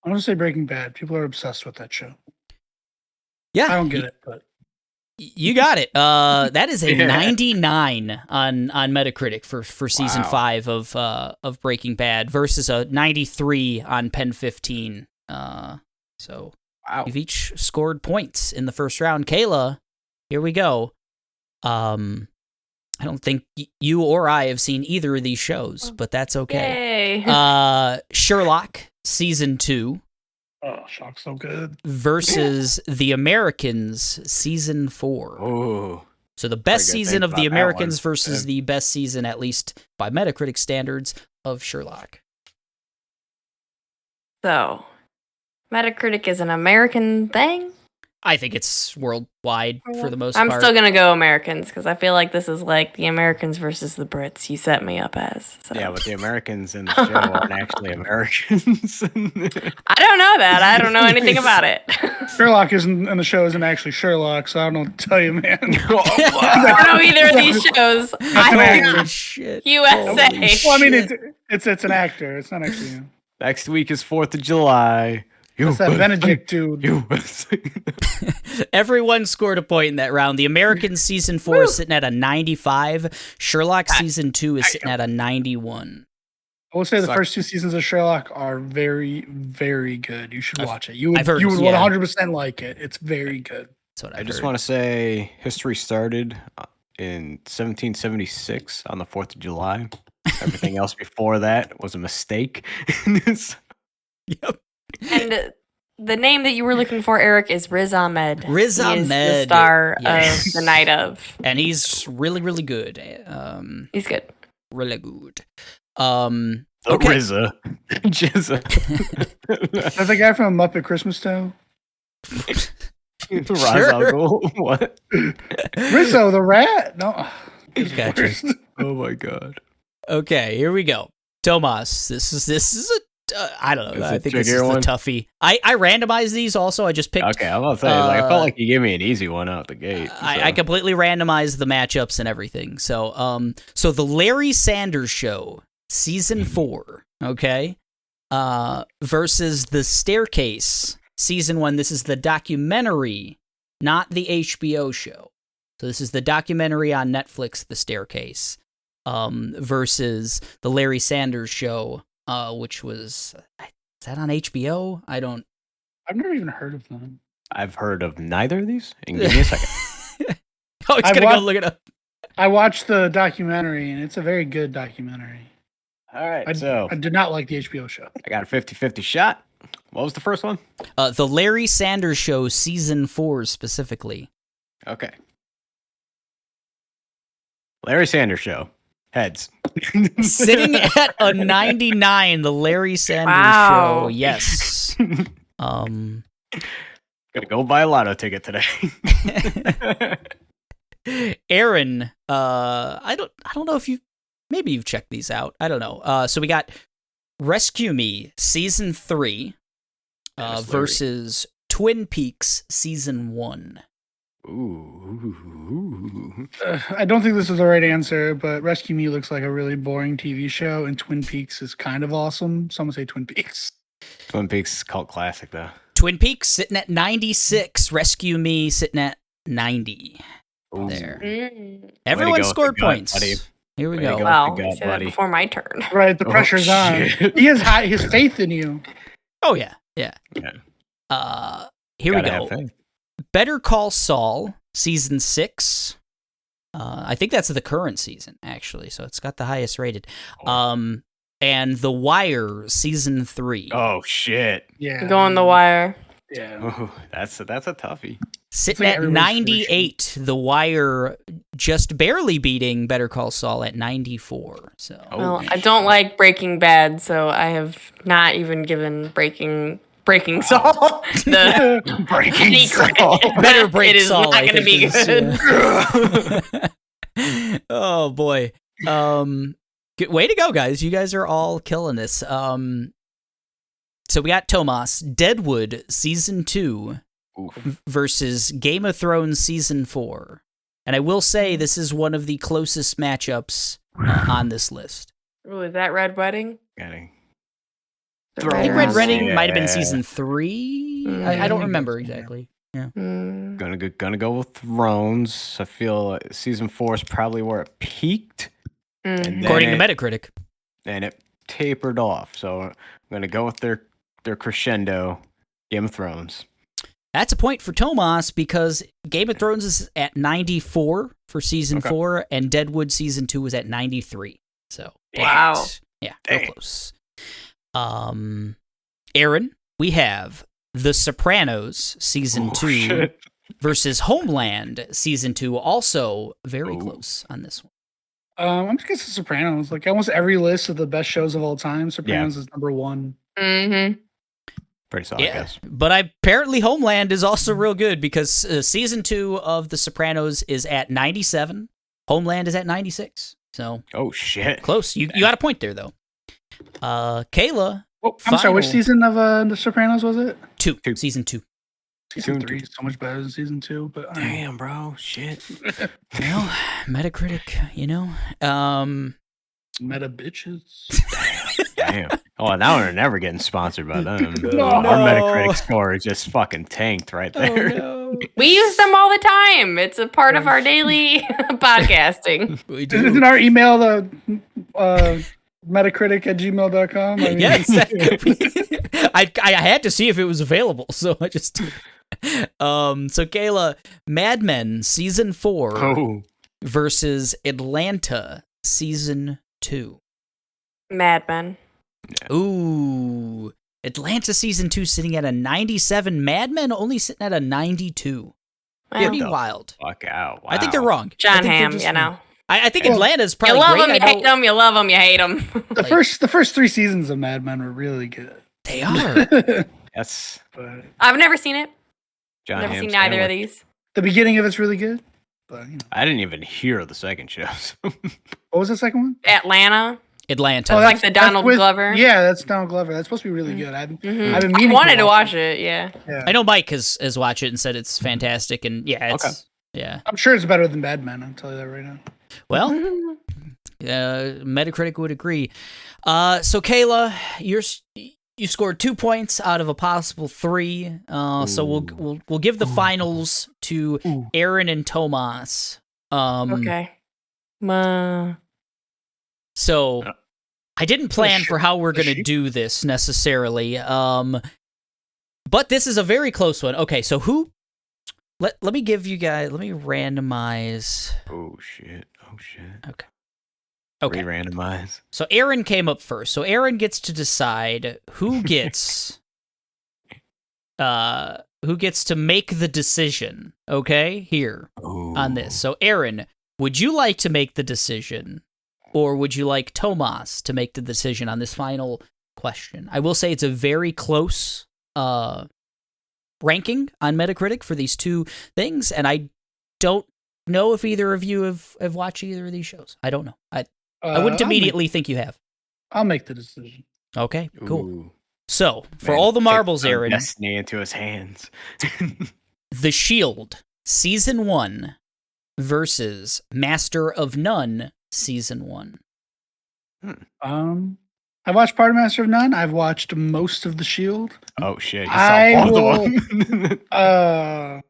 I want to say Breaking Bad. People are obsessed with that show. Yeah, I don't get it, but you got it. That is a 99 on Metacritic for season 5 of Breaking Bad versus a 93 on Pen 15. So Wow. you've each scored points in the first round. Kayla, here we go. I don't think you or I have seen either of these shows, but that's okay. Yay. Sherlock season 2 oh, Shock's so good. versus The Americans season 4. Oh, So the best Pretty good season think of The about that Americans one. versus the best season, at least by Metacritic standards, of Sherlock. So, Metacritic is an American thing? I think it's worldwide for the most I'm part. still going to go Americans because I feel like this is like the Americans versus the Brits you set me up as. So. yeah, but the Americans in the show aren't actually Americans. I don't know that. I don't know anything about it. Sherlock isn't in the show isn't actually Sherlock, so I don't know what to tell you, man. I don't know either of these shows. I Holy think shit. USA. Holy Well, I mean, shit. it's an actor. It's not actually him. Next week is 4th of July. It's that Benedict dude. Everyone scored a point in that round. The Americans season 4 is sitting at a 95. Sherlock season 2 is sitting at a 91. I will say the Suck. first 2 seasons of Sherlock are very, very good. You should watch it. You I've heard- would yeah. 100% like it. It's very good. That's what I I've just heard. want to say history started in 1776 on the 4th of July. Everything else before that was a mistake. Yep. And the name that you were looking for, Eric, is Riz Ahmed. Riz He is the Ahmed, star yes. of The Night Of. And he's really, really good. He's good. Really good. The Okay. RZA. Jizza. That's the guy from Muppet Christmas Tale. Ra's al Ghul. What? Rizzo the rat. No. He's the Gotcha. worst. Oh my god. Okay, here we go. Tomas, this is a I don't know. Is I it think this is trickier the one? toughie. I randomized these also. I just picked. Okay, I'm about to say, I felt like you gave me an easy one out the gate. I completely randomized the matchups and everything. So so the Larry Sanders Show season 4, okay, versus The Staircase season 1. This is the documentary, not the HBO show. So this is the documentary on Netflix, The Staircase, versus the Larry Sanders Show, which was, is that on HBO? I've never even heard of them. I've heard of neither of these. And give me a second. Oh, he's I've gonna go watched- look it up. I watched the documentary, and it's a very good documentary. All right, I so did not like the HBO show. I got a 50-50 shot. What was the first one? The Larry Sanders Show season 4 specifically. Okay. Larry Sanders Show. Heads. Sitting at a 99, the Larry Sanders Wow. Show. Yes. Gonna go buy a lotto ticket today. Aaron, I don't know if maybe you've checked these out. I don't know. So we got Rescue Me season 3 versus Twin Peaks season 1. Ooh. I don't think this is the right answer, but Rescue Me looks like a really boring TV show, and Twin Peaks is kind of awesome. So I'm gonna say Twin Peaks. Twin Peaks is cult classic, though. Twin Peaks sitting at 96. Rescue Me sitting at 90. Ooh. There. Mm. Everyone go scored with the gut, points. buddy. Here we Way to go. go. Well, Good I God, said that buddy. before my turn. Right, the Oh, pressure's on. shit. He has his faith in you. Oh, yeah. Yeah. Yeah. Here Gotta we have go. faith. Better Call Saul, season 6. I think that's the current season, actually, so it's got the highest rated. And The Wire, season 3. Oh shit! Yeah. Going The Wire. Yeah. Oh, that's a toughie. Sitting like at everybody's 98. The Wire just barely beating Better Call Saul at 94. So Oh, Well, I don't like Breaking Bad, so I have not even given Breaking Saul the Breaking any Saul. credit. Better Break It is Saul, not I going to be think is, good. Oh boy. Way to go, guys. You guys are all killing this. So we got Tomas, Deadwood season 2 Oof. versus Game of Thrones season 4. And I will say this is one of the closest matchups on this list. Ooh, is that Red Wedding? Getting- I think Red Thrones. Wedding might have been Yeah. season 3. I don't remember exactly. Mm. Gonna go with Thrones. I feel like season 4 is probably where it peaked, Mm. and According to then Metacritic. and it tapered off. So I'm gonna go with their crescendo, Game of Thrones. That's a point for Tomas because Game of Thrones is at 94 for season Okay. 4, and Deadwood season 2 was at 93. So, Wow. dang it. Yeah, real Dang. close. Aaron, we have The Sopranos season Oh, 2 shit. versus Homeland season 2, also very Ooh. close on this one. I'm just gonna say Sopranos. Like almost every list of the best shows of all time, Sopranos is number 1. Mm-hmm. Pretty solid, Yeah, guess. but apparently Homeland is also real good because season 2 of The Sopranos is at 97. Homeland is at 96. So Oh shit! close. You got a point there though. Kayla, Oh, I'm sorry. Which Final. season of The Sopranos was it? season 2. Season Two. 3 is so much better than season 2. But Damn, bro, shit. Well, Metacritic, meta bitches. Damn. Oh, now we're never getting sponsored by them. No. Our Metacritic score is just fucking tanked right there. no. We use them all the time. It's a part of our daily podcasting. We Isn't our email the metacritic@gmail.com? I mean, Yes. I had to see if it was available, so I just so Kayla, Mad Men season 4 Oh, versus Atlanta season 2. Mad Men. Ooh. Atlanta season 2 sitting at a 97. Mad Men only sitting at a 92. Well, Pretty the wild. fuck out. Wow. I think they're wrong. I John think they're Hamm, just you wrong. know. I think Well, Atlanta's You probably love great. them, I you know hate them, you love them, you hate them. the first 3 seasons of Mad Men were really good. they are. That's But I've never seen it. John Never Hamm seen either of sandwich. these. the beginning of it's really good. But I didn't even hear the second show. what was the second one? Atlanta. Atlanta. Oh, Like the Donald Glover. Yeah, that's Donald Glover. That's supposed to be really good. I've Mhm. been I meaning wanted to watch it, yeah. Yeah. I know Mike has watched it and said it's fantastic, and yeah, it's yeah. I'm sure it's better than Mad Men. I'll tell you that right now. Well, Metacritic would agree. So Kayla, you scored 2 points out of a possible 3. So we'll give the finals to Aaron and Tomas. Okay. So I didn't plan for how we're The gonna sheep? do this necessarily. But this is a very close one. Okay, so who? Let me give you guys. Let me randomize. Oh shit! Oh shit! Okay. Re-randomize. So Aaron came up first. So Aaron gets to decide who gets to make the decision, okay? Here on this. So Aaron, would you like to make the decision or would you like Tomas to make the decision on this final question? I will say it's a very close ranking on Metacritic for these two things, and I don't know if either of you have watched either of these shows. I don't know. I wouldn't immediately think you have. I'll make the decision. Okay, cool. Ooh. So, for all the marbles, Takes our Aaron, destiny into his hands. The Shield, Season 1 versus Master of None, Season 1. I watched part of Master of None. I've watched most of The Shield. Oh shit! You I saw both will- of them.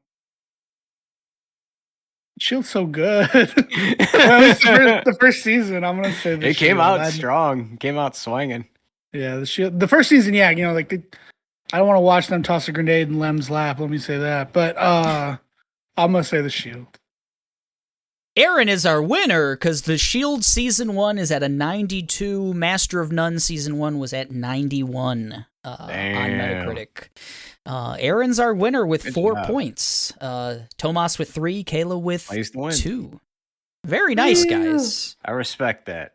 Shield's so good. At least the first season, I'm gonna say It came out strong. Came out swinging. Yeah, the Shield. The first season, yeah, like I don't want to watch them toss a grenade in Lem's lap. Let me say that. But I'm gonna say The Shield. Aaron is our winner because The Shield Season 1 is at a 92. Master of None Season 1 was at 91 on Metacritic. Aaron's our winner with Good 4 job. points. Tomas with 3, Kayla with Place to win. 2. Very nice, guys. I respect that.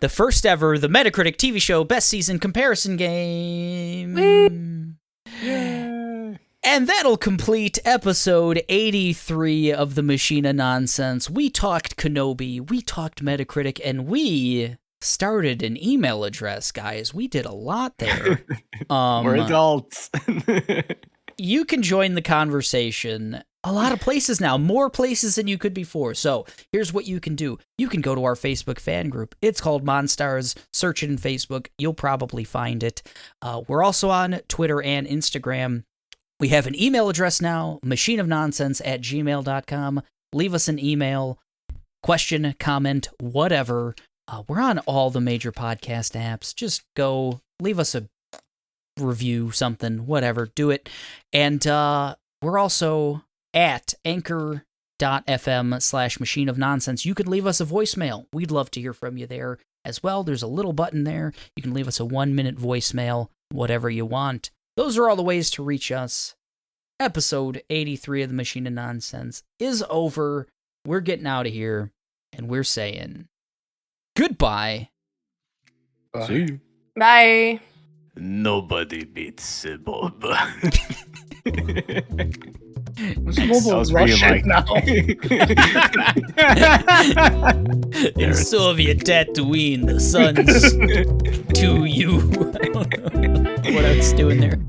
The first ever The Metacritic TV show Best Season Comparison Game. Yeah. And that'll complete episode 83 of the Machine of Nonsense. We talked Kenobi, we talked Metacritic, and we started an email address, guys. We did a lot there. We're adults. You can join the conversation a lot of places now, more places than you could before. So here's what you can do. You can go to our Facebook fan group. It's called Monstars. Search it in Facebook. You'll probably find it. We're also on Twitter and Instagram. We have an email address now, machineofnonsense@gmail.com. Leave us an email, question, comment, whatever. We're on all the major podcast apps. Just go, leave us a review, something, whatever, do it. And we're also at anchor.fm/machine of nonsense. You can leave us a voicemail. We'd love to hear from you there as well. There's a little button there. You can leave us a 1-minute voicemail, whatever you want. Those are all the ways to reach us. Episode 83 of the Machine of Nonsense is over. We're getting out of here, and we're saying goodbye. See you. Bye. Nobody beats Bob. What's mobile Russian now? In Soviet Tatooine, the sun's to you. I don't know what I was doing there.